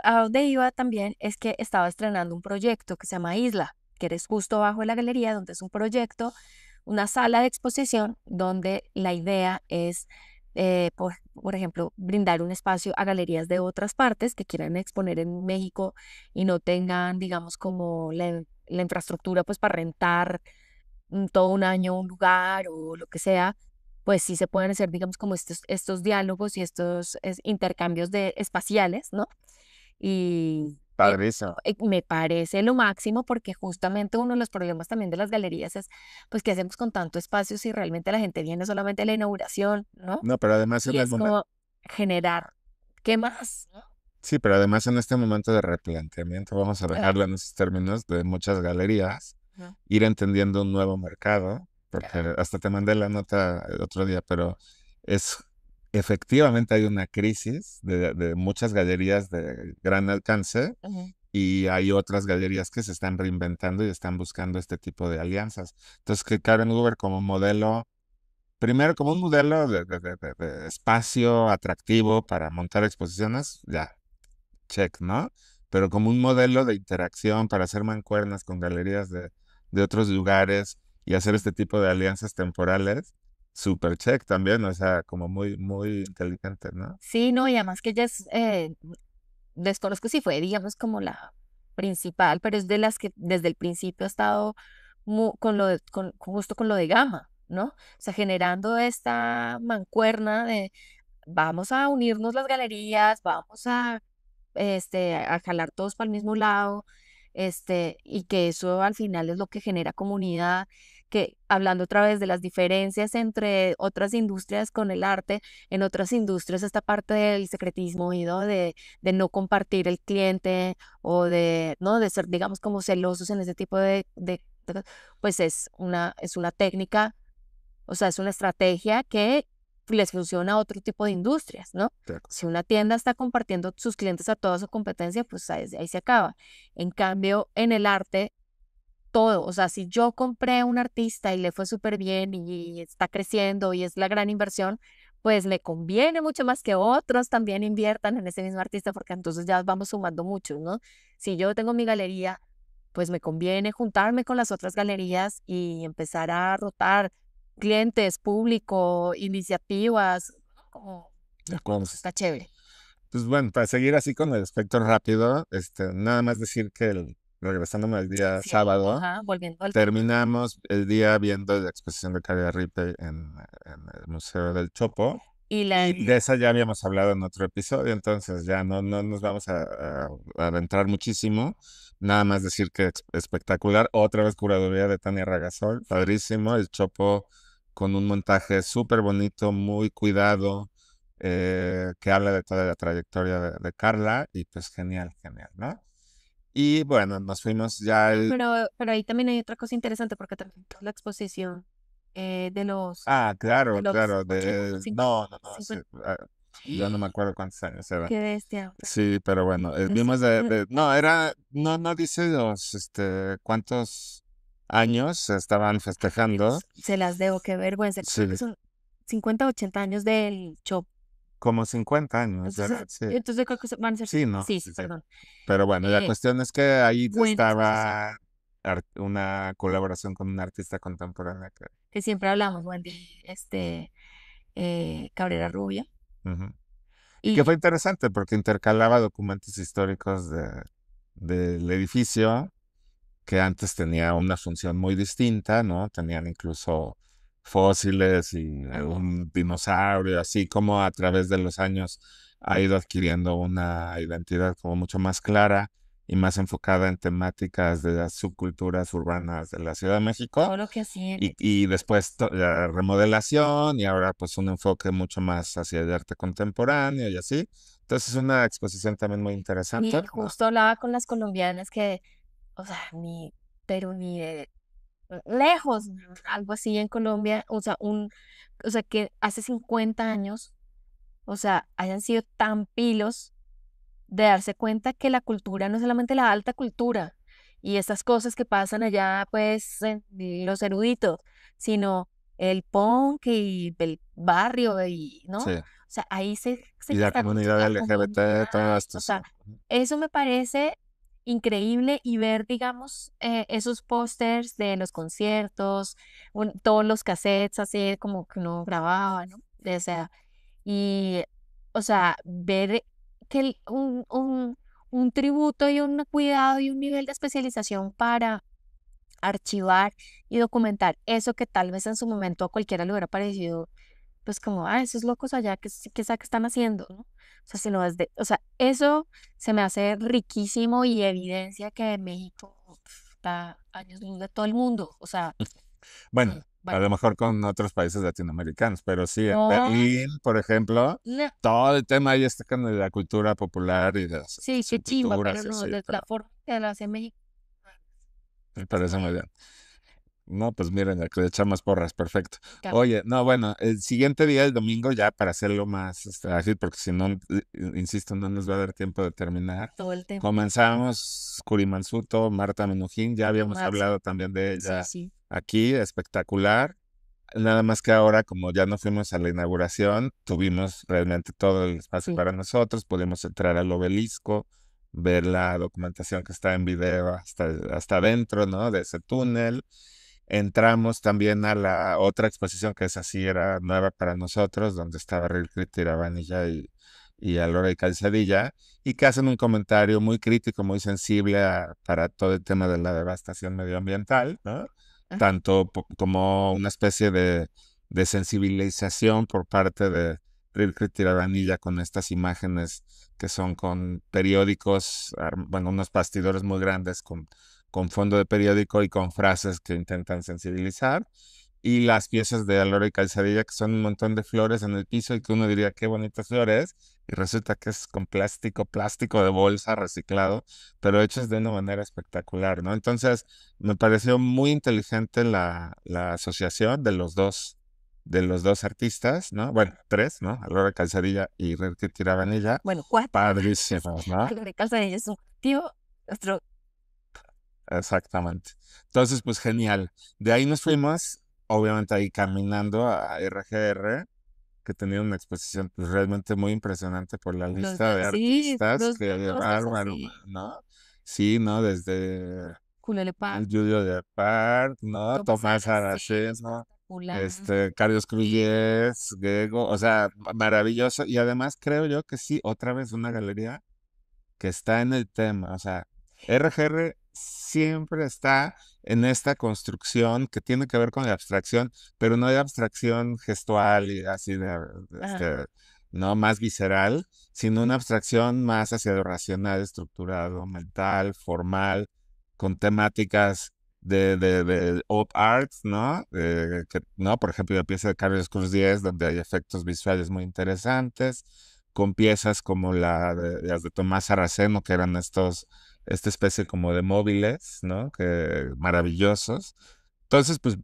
a donde iba también es que estaba estrenando un proyecto que se llama Isla, que eres justo abajo de la galería, donde es un proyecto, una sala de exposición, donde la idea es, por ejemplo, brindar un espacio a galerías de otras partes que quieran exponer en México y no tengan, digamos, como la infraestructura pues para rentar todo un año un lugar o lo que sea, pues sí se pueden hacer, digamos, como estos diálogos y estos intercambios espaciales, ¿no? Y Padrísimo. me parece lo máximo porque justamente uno de los problemas también de las galerías es, pues, ¿qué hacemos con tanto espacio si realmente la gente viene solamente a la inauguración, ¿no? No, pero además en Y el es momento, como generar, ¿qué más? ¿No? sí, pero además en este momento de replanteamiento, vamos a Ah, dejarlo en esos términos de muchas galerías, no, ir entendiendo un nuevo mercado, ah, porque hasta te mandé la nota el otro día, pero es efectivamente hay una crisis de muchas galerías de gran alcance ujú. y hay otras galerías que se están reinventando y están buscando este tipo de alianzas. Entonces, que Karen Uber como modelo, primero como un modelo de espacio atractivo para montar exposiciones, ya, check, ¿no? Pero como un modelo de interacción para hacer mancuernas con galerías de otros lugares y hacer este tipo de alianzas temporales, super check también, o sea, como muy, muy inteligente, ¿no? Sí, no, y además que ella es, desconozco si fue, digamos, como la principal, pero es de las que desde el principio ha estado con justo con lo de Gama, ¿no? O sea, generando esta mancuerna de vamos a unirnos las galerías, vamos a jalar todos para el mismo lado, y que eso al final es lo que genera comunidad, que hablando otra vez de las diferencias entre otras industrias con el arte, en otras industrias esta parte del secretismo y ¿no? De no compartir el cliente o de, ¿no? De ser, digamos, como celosos en ese tipo pues es una técnica, o sea, es una estrategia que les funciona a otro tipo de industrias, ¿no? De acuerdo. Si una tienda está compartiendo sus clientes a toda su competencia, pues ahí se acaba. En cambio, en el arte, todo, o sea, si yo compré a un artista y le fue súper bien y está creciendo y es la gran inversión, pues me conviene mucho más que otros también inviertan en ese mismo artista, porque entonces ya vamos sumando muchos, ¿no? Si yo tengo mi galería, pues me conviene juntarme con las otras galerías y empezar a rotar clientes, público, iniciativas, ¿no? Como, De acuerdo. pues está chévere. Pues bueno, para seguir así con el aspecto rápido, nada más decir que regresándome al día Sí, sábado, ajá, volviendo al tema. terminamos el día viendo la exposición de Caridad Ripley en el Museo del Chopo. Y la, Y de esa ya habíamos hablado en otro episodio, entonces ya no nos vamos a adentrar muchísimo. Nada más decir que espectacular. Otra vez curaduría de Tania Ragasol, padrísimo. El Chopo con un montaje súper bonito, muy cuidado, que habla de toda la trayectoria de Carla y pues genial, genial, ¿no? Y bueno, nos fuimos ya pero ahí también hay otra cosa interesante porque también la exposición de los, Ah, de claro, los claro, 80, no, sí, 50. ya no me acuerdo cuántos años era. Qué bestia. Sí, pero bueno, Es- vimos mm, no, no dice cuántos años se estaban festejando. Se las debo, qué vergüenza. Sí, Creo que son 50 80 años del show. como 50 años, Entonces, ¿verdad? Sí, entonces creo que van a ser, sí, no, sí, sí, sí, sí. perdón. Pero bueno, la Eh, cuestión es que ahí Buena exposición, estaba una colaboración con un artista contemporáneo que siempre hablamos, Wendy, Cabrera Rubia. ujú. Y que Y fue interesante porque intercalaba documentos históricos del edificio que antes tenía una función muy distinta, ¿no? Tenían incluso fósiles y un dinosaurio, así como a través de los años ha ido adquiriendo una identidad como mucho más clara y más enfocada en temáticas de las subculturas urbanas de la Ciudad de todo México. lo que hacían. Y después la remodelación y ahora pues un enfoque mucho más hacia el arte contemporáneo y así. Entonces es una exposición también muy Y interesante, ¿no? justo hablaba con las colombianas que, o sea, pero ni de lejos, algo así en Colombia, o sea, que hace 50 años, o sea, hayan sido tan pilos de darse cuenta que la cultura no es solamente la alta cultura y estas cosas que pasan allá, pues, en los eruditos, sino el punk y el barrio y, ¿no? Sí. O sea, ahí se Y la está comunidad la LGBT, comunidad, todo esto. o Sí. sea, eso me parece increíble y ver, digamos, esos pósters de los conciertos, todos los cassettes así como que uno grababa, ¿no? O sea, y, o sea, ver que un tributo y un cuidado y un nivel de especialización para archivar y documentar eso que tal vez en su momento a cualquiera le hubiera parecido, pues como, esos locos allá, que sabe qué están haciendo, ¿no? O sea, si lo ves o sea, eso se me hace riquísimo y evidencia que México está años luz de todo el mundo. O sea, Bueno, a bueno, lo mejor con otros países latinoamericanos, pero sí, en no, Berlín, por ejemplo, no, todo el tema ahí está con la cultura popular y de las sí, qué chimba, pero subculturas y no, así, de la pero forma que lo hace México. me Está parece muy bien, bien. No, pues miren, aquí le echamos porras, perfecto. claro, Oye, no, bueno, el siguiente día, el domingo, ya para hacerlo más ágil, porque si no, insisto, no nos va a dar tiempo de terminar. todo el tiempo. Comenzamos Curimansuto, Marta Menujín, ya Lo habíamos máximo. hablado también de Sí, ella sí. aquí, espectacular. Nada más que ahora, como ya no fuimos a la inauguración, tuvimos realmente todo el espacio Sí. para nosotros, pudimos entrar al obelisco, ver la documentación que está en video hasta adentro, ¿no? De ese túnel. Entramos también a la otra exposición que esa sí era nueva para nosotros, donde estaba Rilke Tiravanilla y Alora y Calzadilla, y que hacen un comentario muy crítico, muy sensible para todo el tema de la devastación medioambiental, ¿no? Ah, Tanto como una especie de sensibilización por parte de Rilke Tiravanilla con estas imágenes que son con periódicos, bueno, unos bastidores muy grandes con fondo de periódico y con frases que intentan sensibilizar. Y las piezas de Alora y Calzadilla, que son un montón de flores en el piso y que uno diría, qué bonitas flores, y resulta que es con plástico de bolsa reciclado, pero hechos de una manera espectacular, ¿no? Entonces, me pareció muy inteligente la asociación de los dos artistas, ¿no? Bueno, tres, ¿no? Alora Calzadilla y Rilke Tiravanilla, bueno, 4. padrísimos, ¿no? Algo de Calzadilla es un tío, nuestro Exactamente. Entonces, pues genial. De ahí nos fuimos, obviamente ahí caminando a RGR que tenía una exposición pues, realmente muy impresionante por la lista de Sí, artistas, puros que rostros bárbaro, así. ¿no? Sí, ¿no? Desde Julio Lepar, Julio de Park, ¿no? Tomás Tomás Araceli, Araceno, espectacular. Carlos Cruyés, Gego, o sea, maravilloso. Y además creo yo que sí, otra vez una galería que está en el tema. O sea, RGR siempre está en esta construcción que tiene que ver con la abstracción, pero no de abstracción gestual y así Ajá. este, no más visceral, sino una abstracción más hacia lo racional, estructurado, mental, formal, con temáticas de op art, ¿no? ¿no? Por ejemplo, la pieza de Carlos Cruz Diez, donde hay efectos visuales muy interesantes, con piezas como las de Tomás Saraceno, que eran esta especie como de móviles, ¿no? Que maravillosos. Entonces, pues,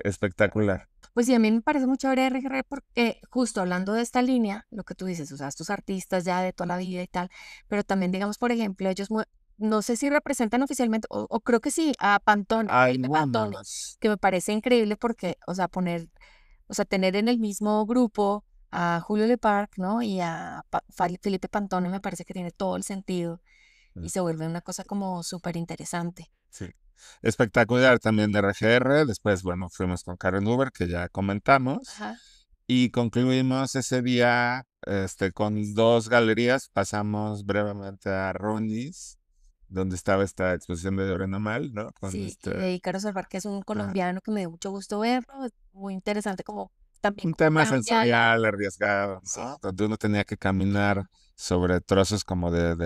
espectacular. Pues sí, a mí me parece mucho chévere RGR porque justo hablando de esta línea, lo que tú dices, o sea, estos artistas ya de toda la vida y tal, pero también digamos, por ejemplo, no sé si representan oficialmente, o creo que sí, a Pantone, Felipe Pantone, Algunos. que me parece increíble porque, o sea, o sea, tener en el mismo grupo a Julio Leparc, ¿no? Y a Felipe Pantone me parece que tiene todo el sentido y se vuelve una cosa como súper interesante. Sí. Espectacular también de RGR. Después, bueno, fuimos con Karen Uber, que ya comentamos. Ajá. Y concluimos ese día con dos galerías. Pasamos brevemente a Ronnie's, donde estaba esta exposición de Lorena Mal, ¿no? Con Sí, y de Ícaro Salvar, que es un ah, colombiano que me dio mucho gusto verlo, es muy interesante como también un como tema colombiano. sensorial, arriesgado, Sí, ¿no? Donde uno tenía que caminar sobre trozos como de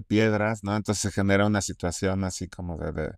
piedras, ¿no? Entonces se genera una situación así como de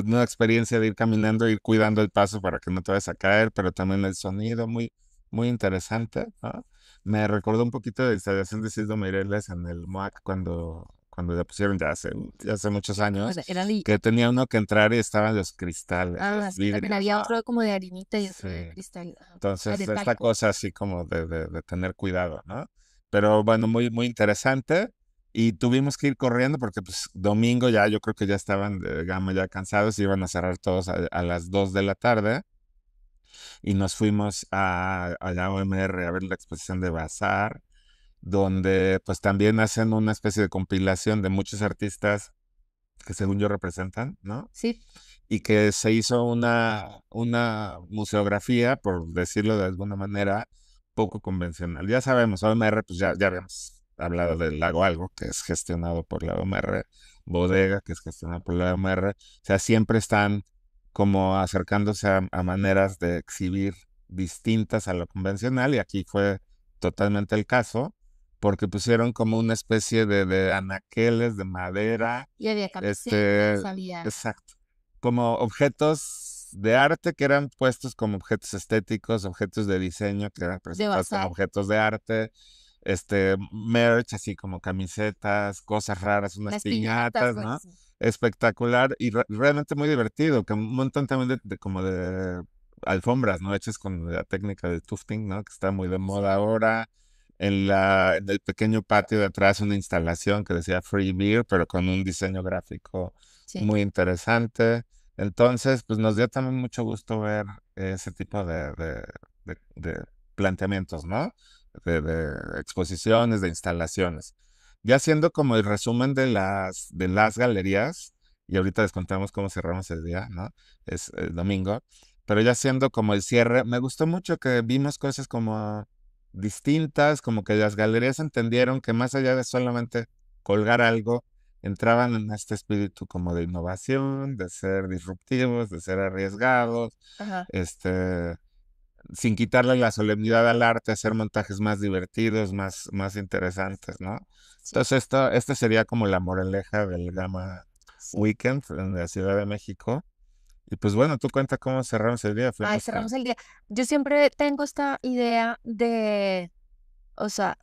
una experiencia de ir caminando, ir cuidando el paso para que no te vayas a caer, pero también el sonido muy, muy interesante, ¿no? Me recordó un poquito de la instalación de Silvio Meireles en el MOAC cuando la pusieron ya hace muchos años, que tenía uno que entrar y estaban los cristales, los sí, también vidrios, había ¿no? otro como de harinita y otro de Sí. cristal, ajá, Entonces, de esta talco. cosa así como de tener cuidado, ¿no? Pero bueno, muy, muy interesante. Y tuvimos que ir corriendo porque pues domingo ya, yo creo que ya estaban de gama ya cansados, iban a cerrar todos a las 2 de la tarde y nos fuimos a la OMR a ver la exposición de Bazar, donde pues también hacen una especie de compilación de muchos artistas que según yo representan, ¿no? Sí, Y que se hizo una museografía, por decirlo de alguna manera, poco convencional. Ya sabemos, OMR, pues ya habíamos hablado del Lago Algo, que es gestionado por la OMR, Bodega, que es gestionado por la OMR. O sea, siempre están como acercándose a maneras de exhibir distintas a lo convencional, y aquí fue totalmente el caso, porque pusieron como una especie de anaqueles de madera, y había este, camisetas, había exacto, como objetos de arte que eran puestos como objetos estéticos, objetos de diseño que eran de presentados como bazar, objetos de arte, merch, así como camisetas, cosas raras, unas las piñatas, piñatas, ¿no? buenísimo. Espectacular y realmente muy divertido, que un montón también como de alfombras, ¿no? Hechas con la técnica del tufting, ¿no? Que está muy de moda Sí, ahora. En el pequeño patio de atrás una instalación que decía Free Beer, pero con un diseño gráfico sí, muy interesante. Entonces, pues nos dio también mucho gusto ver ese tipo de planteamientos, ¿no? De exposiciones, de instalaciones. Ya siendo como el resumen de las galerías, y ahorita les contamos cómo cerramos el día, ¿no? Es el domingo, pero ya siendo como el cierre, me gustó mucho que vimos cosas como distintas, como que las galerías entendieron que más allá de solamente colgar algo, entraban en este espíritu como de innovación, de ser disruptivos, de ser arriesgados, ajá, este, sin quitarle la solemnidad al arte, hacer montajes más divertidos, más interesantes, ¿no? sí. Entonces, esta sería como la moraleja del Gama Weekend en la Ciudad de México. Y pues bueno, tú cuenta cómo cerramos el día. Ahí Fuimos a... cerramos el día. Yo siempre tengo esta idea o sea,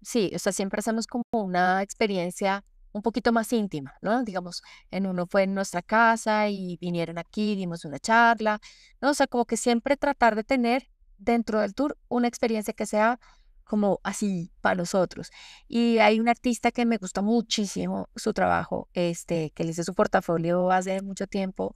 sí, o sea, siempre hacemos como una experiencia un poquito más íntima, ¿no? Digamos, en uno fue en nuestra casa y vinieron aquí, dimos una charla, ¿no? O sea, como que siempre tratar de tener dentro del tour una experiencia que sea como así para nosotros. Y hay un artista que me gusta muchísimo su trabajo, que le hice su portafolio hace mucho tiempo,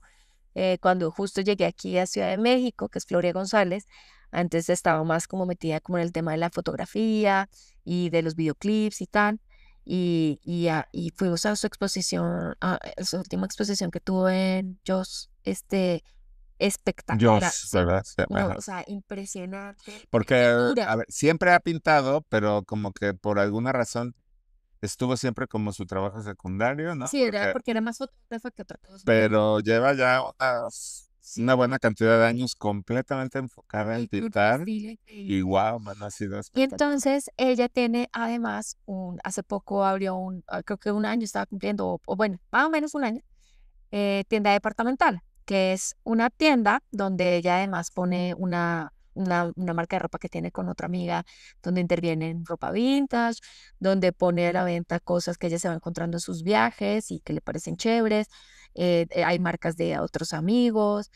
cuando justo llegué aquí a Ciudad de México, que es Floria González. Antes estaba más como metida como en el tema de la fotografía y de los videoclips y tal. Y fuimos a su exposición, a su última exposición que tuvo en Jos, espectacular, Joss, sí. ¿verdad? Sí, No, ajá. o sea, impresionante. Porque, Pintura. a ver, siempre ha pintado, pero como que por alguna razón estuvo siempre como su trabajo secundario, ¿no? Sí, era porque era más fotógrafa que otra cosa. Pero lleva ya una buena cantidad de años completamente enfocada en Un pintar estilo y increíble. wow, man, ha sido Y espectacular. entonces ella tiene además hace poco abrió creo que un año estaba cumpliendo, o bueno, más o menos un año, tienda departamental, que es una tienda donde ella además pone una marca de ropa que tiene con otra amiga, donde interviene en ropa vintage, donde pone a la venta cosas que ella se va encontrando en sus viajes y que le parecen chéveres. Hay marcas de otros amigos,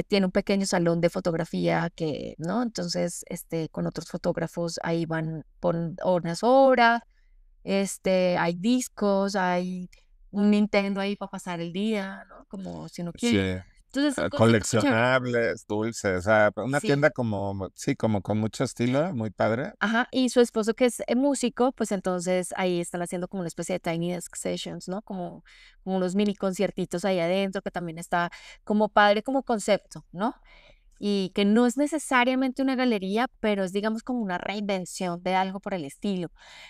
tiene un pequeño salón de fotografía que, ¿no? Entonces, con otros fotógrafos ahí van por unas obras, hay discos, hay un Nintendo ahí para pasar el día, ¿no? Como si uno Sí, quiere. Entonces son cositas muy chéveres. coleccionables, dulces, o sea, una Sí. tienda como, sí, como con mucho estilo, muy padre. Ajá, y su esposo que es músico, pues entonces ahí están haciendo como una especie de Tiny Desk Sessions, ¿no? Como unos mini conciertitos ahí adentro, que también está como padre como concepto, ¿no? Y que no es necesariamente una galería, pero es, digamos, como una reinvención de algo por el estilo.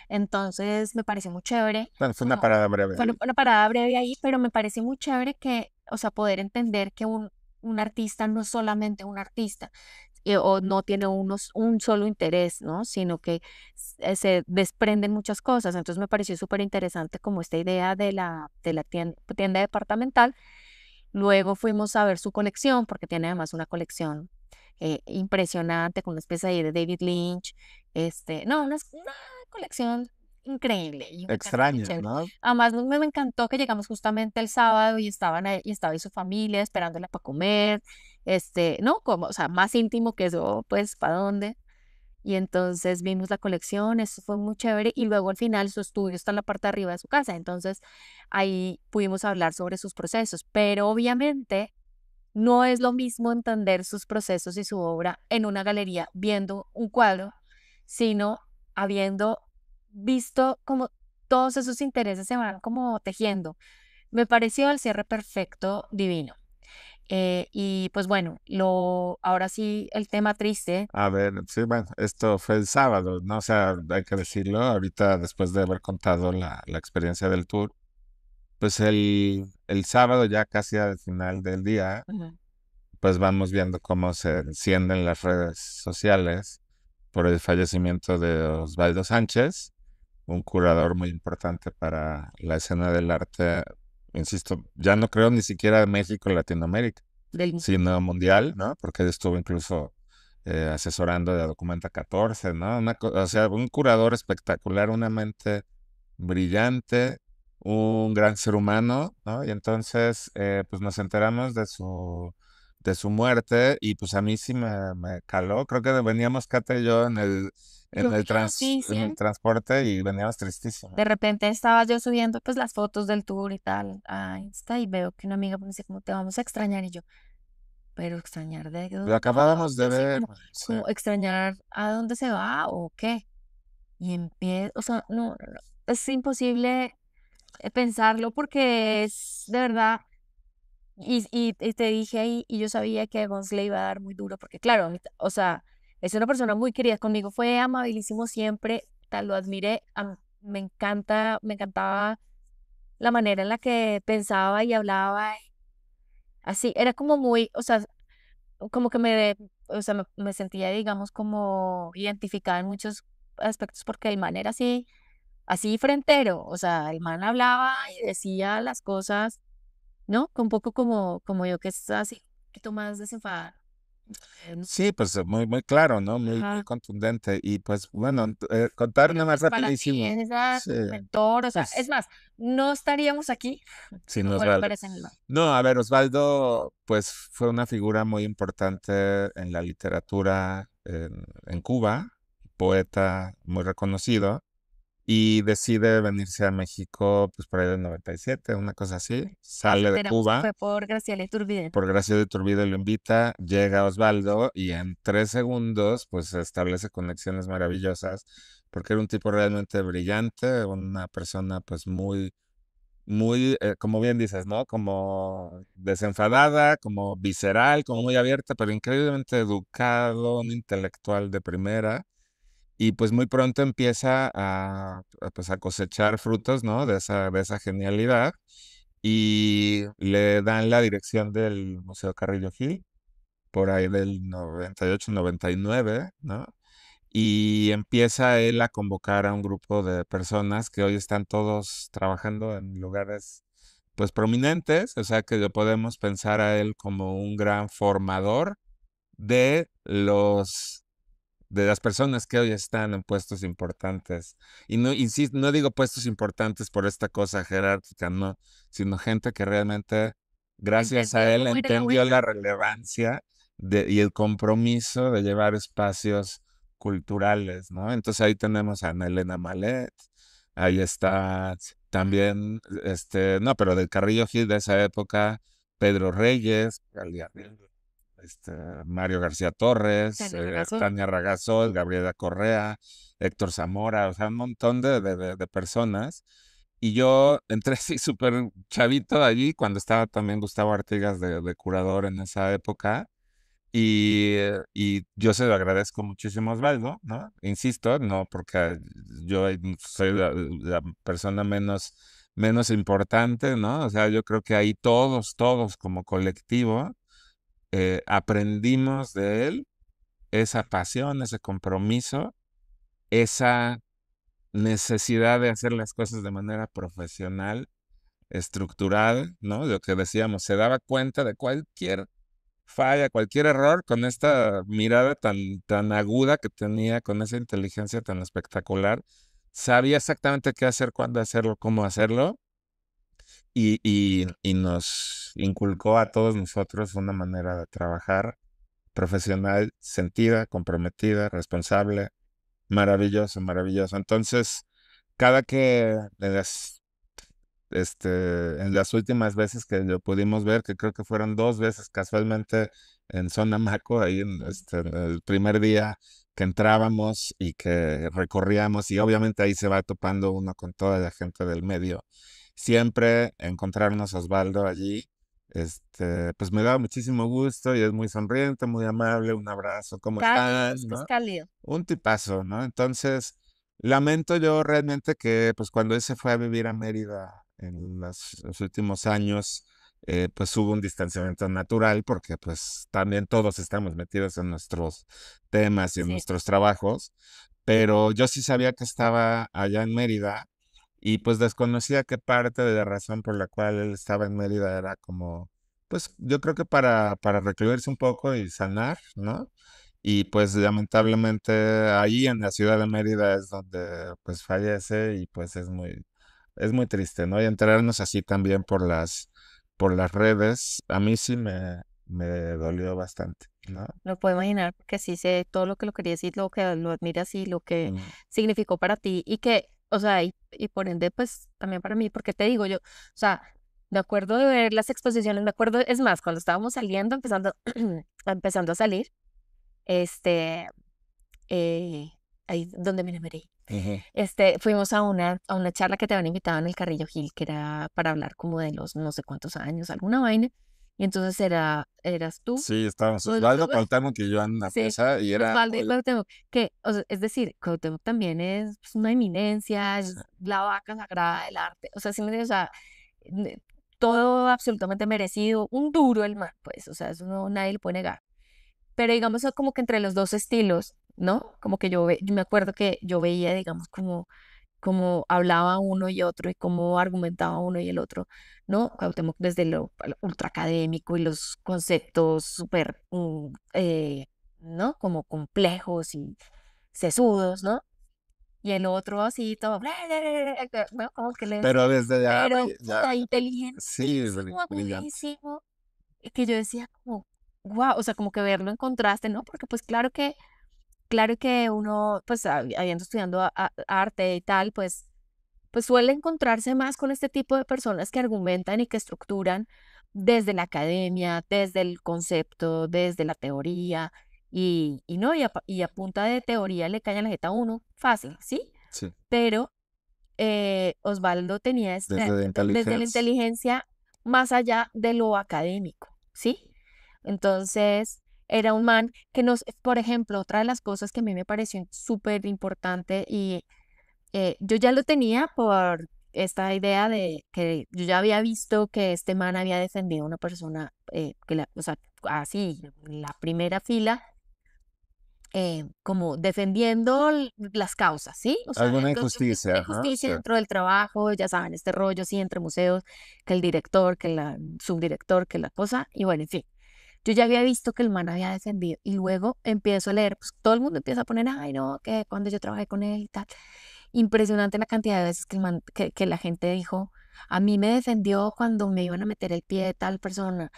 Entonces, me pareció muy chévere, Bueno, fue una como parada breve fue ahí. una parada breve ahí, pero me parece muy chévere que, o sea, poder entender que un artista no es solamente un artista, o no tiene un solo interés, ¿no? Sino que se desprenden muchas cosas. Entonces, me pareció súper interesante como esta idea de la tienda departamental. Luego fuimos a ver su colección, porque tiene además una colección impresionante con una especie ahí de David Lynch. No, una colección increíble y me parece muy Extraña, chévere. ¿no? Además, me encantó que llegamos justamente el sábado y estaba ahí su familia esperándola para comer. ¿No? Como, o sea, más íntimo que eso, pues, ¿para dónde? Y entonces vimos la colección, eso fue muy chévere. Y luego al final su estudio está en la parte de arriba de su casa. Entonces ahí pudimos hablar sobre sus procesos. Pero obviamente no es lo mismo entender sus procesos y su obra en una galería viendo un cuadro, sino habiendo visto como todos esos intereses se van como tejiendo. Me pareció el cierre perfecto, divino. Y pues bueno, ahora sí, el tema triste. A ver, sí, bueno, esto fue el sábado, ¿no? O sea, hay que Sí. decirlo, ahorita después de haber contado la experiencia del tour, pues el sábado ya casi al final del día, Ujú. pues vamos viendo cómo se encienden las redes sociales por el fallecimiento de Osvaldo Sánchez, un curador muy importante para la escena del arte, insisto, ya no creo ni siquiera de México, Latinoamérica, Del, sino mundial, ¿no? Porque él estuvo incluso asesorando de Documenta 14, ¿no? O sea, un curador espectacular, una mente brillante, un gran ser humano, ¿no? Y entonces, pues nos enteramos de su muerte y pues a mí sí me caló. Creo que veníamos Cata y yo yo vi la en el noticia. transporte y veníamos tristísimos. De repente estaba yo subiendo pues las fotos del tour y tal a Insta y veo que una amiga me dice como te vamos a extrañar y yo, pero extrañar de Lo dónde, acabábamos de así ver, como, sí. como extrañar a dónde se va o qué. Y empiezo, o sea, no, no, no, es imposible pensarlo porque es de verdad, y te dije ahí, y yo sabía que a Gonz le iba a dar muy duro, porque claro, o sea, es una persona muy querida conmigo, fue amabilísimo siempre, tal, lo admiré, me encantaba la manera en la que pensaba y hablaba, así, era como muy, o sea, como que o sea, me sentía, digamos, como identificada en muchos aspectos, porque el man era así frentero, o sea, el man hablaba y decía las cosas, ¿no? Un poco como yo, que es así, un poquito más desenfadada. No sé. Sí, pues muy, muy claro, ¿no? Muy, muy Ajá. contundente. Y pues bueno, contar Pero nada más pues para ti rapidísimo. era Sí, tu mentor, o sea, es pues más, no estaríamos aquí si sin no Osvaldo. fueras en el mar. No, a ver, Osvaldo, pues fue una figura muy importante en la literatura en Cuba, poeta muy reconocido. y decide venirse a México, pues por ahí del 97, una cosa así. Sale de Esperamos que Cuba, fue por Graciela Iturbide. por Gracia de Iturbide lo invita, llega Osvaldo y en 3 segundos, pues establece conexiones maravillosas, porque era un tipo realmente brillante, una persona pues muy, como bien dices, ¿no? Como desenfadada, como visceral, como muy abierta, pero increíblemente educado, un intelectual de primera. Y pues muy pronto empieza pues a cosechar frutos, ¿no? De esa genialidad. Y le dan la dirección del Museo Carrillo Gil, por ahí del 98, 99, ¿no? Y empieza él a convocar a un grupo de personas que hoy están todos trabajando en lugares pues prominentes, o sea que lo podemos pensar a él como un gran formador de de las personas que hoy están en puestos importantes. Y no, insisto, no digo puestos importantes por esta cosa jerárquica, no, sino gente que realmente, gracias a Entendió él, cómo era la entendió vuelta. la relevancia y el compromiso de llevar espacios culturales, ¿no? Entonces ahí tenemos a Ana Elena Malet, ahí está también, no, pero del Carrillo Gil de esa época, Pedro Reyes, este, Mario García Torres, Tania Ragazzo. Tania Ragazol, Gabriela Correa, Héctor Zamora, o sea, un montón de personas. Y yo entré así súper chavito allí cuando estaba también Gustavo Artigas de curador en esa época. Y yo se lo agradezco muchísimo a Osvaldo, ¿no? Insisto, no porque yo soy la persona menos importante, ¿no? O sea, yo creo que ahí todos como colectivo aprendimos de él esa pasión, ese compromiso, esa necesidad de hacer las cosas de manera profesional, estructurada, ¿no? Lo que decíamos, se daba cuenta de cualquier falla, cualquier error con esta mirada tan aguda que tenía, con esa inteligencia tan espectacular. Sabía exactamente qué hacer, cuándo hacerlo, cómo hacerlo, y nos inculcó a todos nosotros una manera de trabajar profesional, sentida, comprometida, responsable, maravilloso, maravilloso. Entonces, cada que en las últimas veces que lo pudimos ver, que creo que fueron 2 veces casualmente en Zona Maco, ahí en el primer día que entrábamos y que recorríamos, y obviamente ahí se va topando uno con toda la gente del medio. Siempre encontrarnos a Osvaldo allí, pues me da muchísimo gusto y es muy sonriente, muy amable, un abrazo, ¿cómo Cálido, están? es que es ¿No? cálido. Un tipazo, ¿no? Entonces, lamento yo realmente que, pues cuando él se fue a vivir a Mérida en los últimos años, pues hubo un distanciamiento natural porque pues también todos estamos metidos en nuestros temas y en Sí. nuestros trabajos, pero yo sí sabía que estaba allá en Mérida y pues desconocía que parte de la razón por la cual él estaba en Mérida era como, pues yo creo que para recluirse un poco y sanar, ¿no? Y pues lamentablemente ahí en la ciudad de Mérida es donde pues fallece y pues es muy triste, ¿no? Y enterarnos así también por las redes, a mí sí me dolió bastante, ¿no? Lo puedo imaginar porque sí sé todo lo que lo quería decir, lo que lo admiras y lo que Mm, significó para ti y que, o sea, y por ende, pues también para mí, porque te digo yo, o sea, me acuerdo de ver las exposiciones, me acuerdo, es más, cuando estábamos saliendo, empezando a salir, este, eh, ahí donde me enamoré, ujú. fuimos a una charla que te habían invitado en el Carrillo Gil, que era para hablar como de los no sé cuántos años, alguna vaina, y entonces eras tú. Sí, estábamos Pues, Osvaldo Cuauhtémoc y yo en la sí, mesa y era, Osvaldo y Cuauhtémoc, que, o sea, es decir, Cuauhtémoc también es pues, una eminencia, sí, es la vaca sagrada del arte, o sea, sí me entiendes, o sea, ne- todo absolutamente merecido, un duro el man, pues, o sea, eso no, nadie lo puede negar. Pero digamos, como que entre los dos estilos, ¿no? Como que yo me acuerdo que yo veía, digamos, como hablaba uno y otro y cómo argumentaba uno y el otro, ¿no? Cuauhtémoc desde lo ultra académico y los conceptos súper, ¿no? Como complejos y sesudos, ¿no? Y el otro así todo, ¿no? Como que les, pero desde ya, pero ya, puta, sí, inteligentísimo, brillante. agudísimo, y que yo decía como, wow, o sea, como que verlo en contraste, ¿no? Porque pues claro que claro que uno, pues habiendo estudiando arte y tal, pues suele encontrarse más con este tipo de personas que argumentan y que estructuran desde la academia, desde el concepto, desde la teoría, y no, y a punta de teoría le caen la jeta a uno, fácil, ¿sí? Sí, Pero Osvaldo tenía desde la desde la inteligencia. inteligencia más allá de lo académico, ¿sí? Entonces, era un man que por ejemplo, otra de las cosas que a mí me pareció súper importante y yo ya lo tenía por esta idea de que yo ya había visto que este man había defendido a una persona, o sea, así, en la primera fila, como defendiendo las causas, ¿sí? O sea, Alguna una injusticia, ¿no? injusticia Sí, dentro del trabajo, ya saben, este rollo, sí, entre museos, que el director, que la subdirector, que la cosa, y bueno, en fin. Yo ya había visto que el man había defendido y luego empiezo a leer, pues todo el mundo empieza a poner, ay, no, que cuando yo trabajé con él y tal. Impresionante la cantidad de veces que, que la gente dijo, a mí me defendió cuando me iban a meter el pie de tal persona,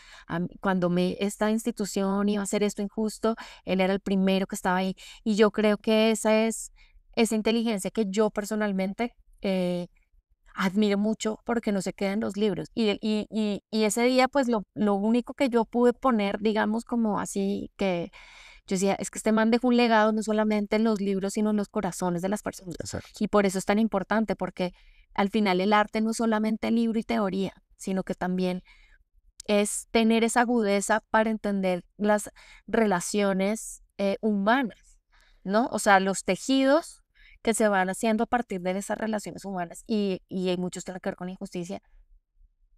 cuando esta institución iba a hacer esto injusto, él era el primero que estaba ahí. Y yo creo que esa es esa inteligencia que yo personalmente admiro mucho porque no se queda en los libros. Y ese día, pues lo único que yo pude poner, digamos, como así, que yo decía, es que este man dejó un legado no solamente en los libros, sino en los corazones de las personas. exacto. Y por eso es tan importante, porque al final el arte no es solamente libro y teoría, sino que también es tener esa agudeza para entender las relaciones humanas, ¿no? O sea, los tejidos que se van haciendo a partir de esas relaciones humanas y hay muchos tienen que ver con injusticia.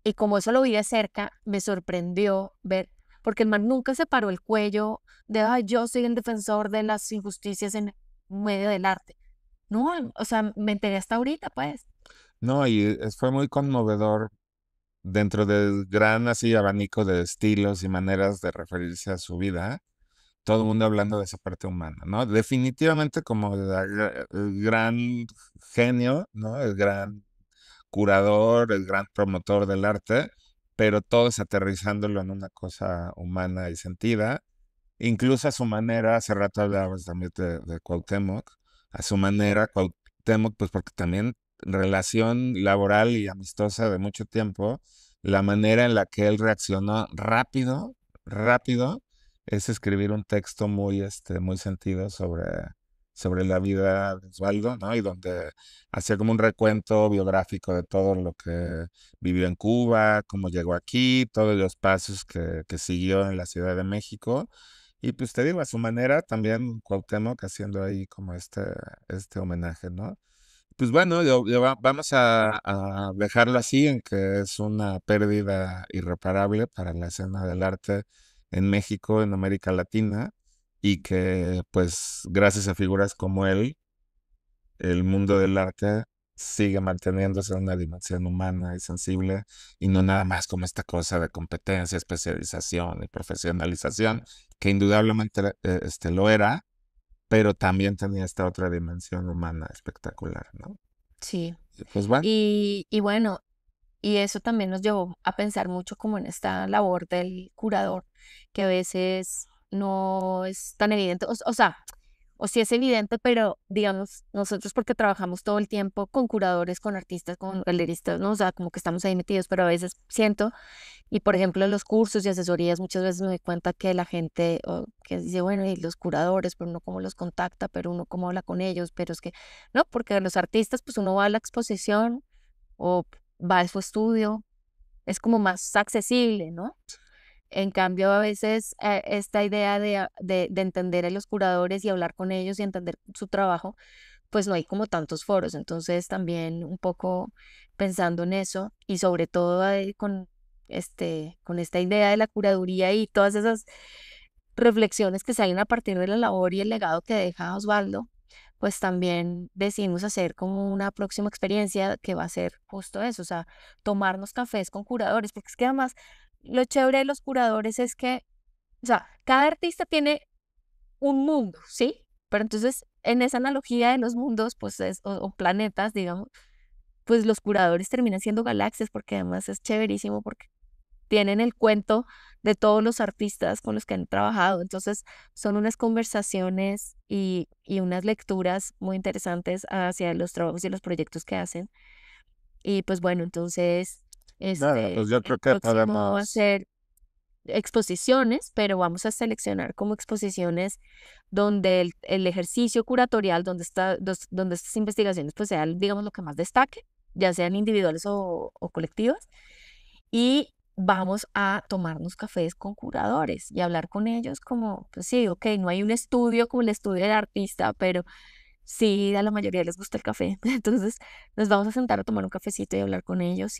Y como eso lo vi de cerca, me sorprendió ver, porque el man nunca se paró el cuello de, ay, yo soy el defensor de las injusticias en medio del arte. No, o sea, me enteré hasta ahorita, pues. No, y fue muy conmovedor dentro del gran así abanico de estilos y maneras de referirse a su vida, todo el mundo hablando de esa parte humana, ¿no? Definitivamente como el gran genio, ¿no? El gran curador, el gran promotor del arte, pero todo es aterrizándolo en una cosa humana y sentida, incluso a su manera, hace rato hablabas también de Cuauhtémoc, a su manera, Cuauhtémoc, pues porque también relación laboral y amistosa de mucho tiempo, la manera en la que él reaccionó rápido, rápido, es escribir un texto muy, muy sentido sobre la vida de Osvaldo, ¿no? Y donde hacía como un recuento biográfico de todo lo que vivió en Cuba, cómo llegó aquí, todos los pasos que siguió en la Ciudad de México. Y pues te digo, a su manera también Cuauhtémoc haciendo ahí como este homenaje, ¿no? Pues bueno, vamos a dejarlo así, en que es una pérdida irreparable para la escena del arte en México, en América Latina, y que pues gracias a figuras como él, el mundo del arte sigue manteniéndose en una dimensión humana y sensible y no nada más como esta cosa de competencia, especialización y profesionalización, que indudablemente lo era, pero también tenía esta otra dimensión humana espectacular, ¿no? Sí. Y pues bueno, Y bueno, y eso también nos llevó a pensar mucho como en esta labor del curador, que a veces no es tan evidente, o sea, o sí es evidente, pero digamos, nosotros porque trabajamos todo el tiempo con curadores, con artistas, con galeristas, ¿no? O sea, como que estamos ahí metidos, pero a veces siento, y por ejemplo, en los cursos y asesorías, muchas veces me doy cuenta que la gente que dice, bueno, y los curadores, pero uno cómo los contacta, pero uno cómo habla con ellos, pero es que, no, porque los artistas, pues uno va a la exposición o va a su estudio, es como más accesible, ¿no? En cambio, a veces esta idea de entender a los curadores y hablar con ellos y entender su trabajo, pues no hay como tantos foros. Entonces, también un poco pensando en eso y sobre todo con esta idea de la curaduría y todas esas reflexiones que salen a partir de la labor y el legado que deja Osvaldo, pues también decidimos hacer como una próxima experiencia que va a ser justo eso, o sea, tomarnos cafés con curadores, porque es que además lo chévere de los curadores es que, o sea, cada artista tiene un mundo, ¿sí? Pero entonces, en esa analogía de los mundos, pues, o planetas, digamos, pues los curadores terminan siendo galaxias, porque además es chéverísimo, porque tienen el cuento de todos los artistas con los que han trabajado. Entonces, son unas conversaciones y unas lecturas muy interesantes hacia los trabajos y los proyectos que hacen. Y pues bueno, entonces, Nada, pues yo el creo que próximo va a podemos, ser exposiciones, pero vamos a seleccionar como exposiciones donde el ejercicio curatorial, donde estas investigaciones pues sean, digamos, lo que más destaque, ya sean individuales o colectivas, y vamos a tomarnos cafés con curadores y hablar con ellos como, pues sí, ok, no hay un estudio como el estudio del artista, pero sí, a la mayoría les gusta el café. Entonces nos vamos a sentar a tomar un cafecito y hablar con ellos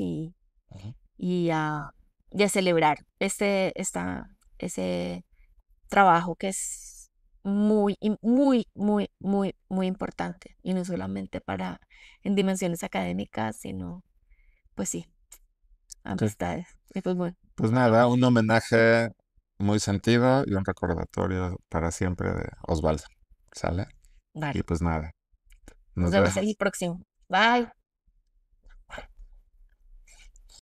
ujú, y a, y a celebrar ese trabajo que es muy importante. Y no solamente para en dimensiones académicas, sino, pues sí, ok. amistades. Y pues bueno, Pues nada, un homenaje muy sentido y un recordatorio para siempre de Osvaldo. ¿Sale? Y vale. pues nada, Nos nos vemos el vemos. próximo. Bye.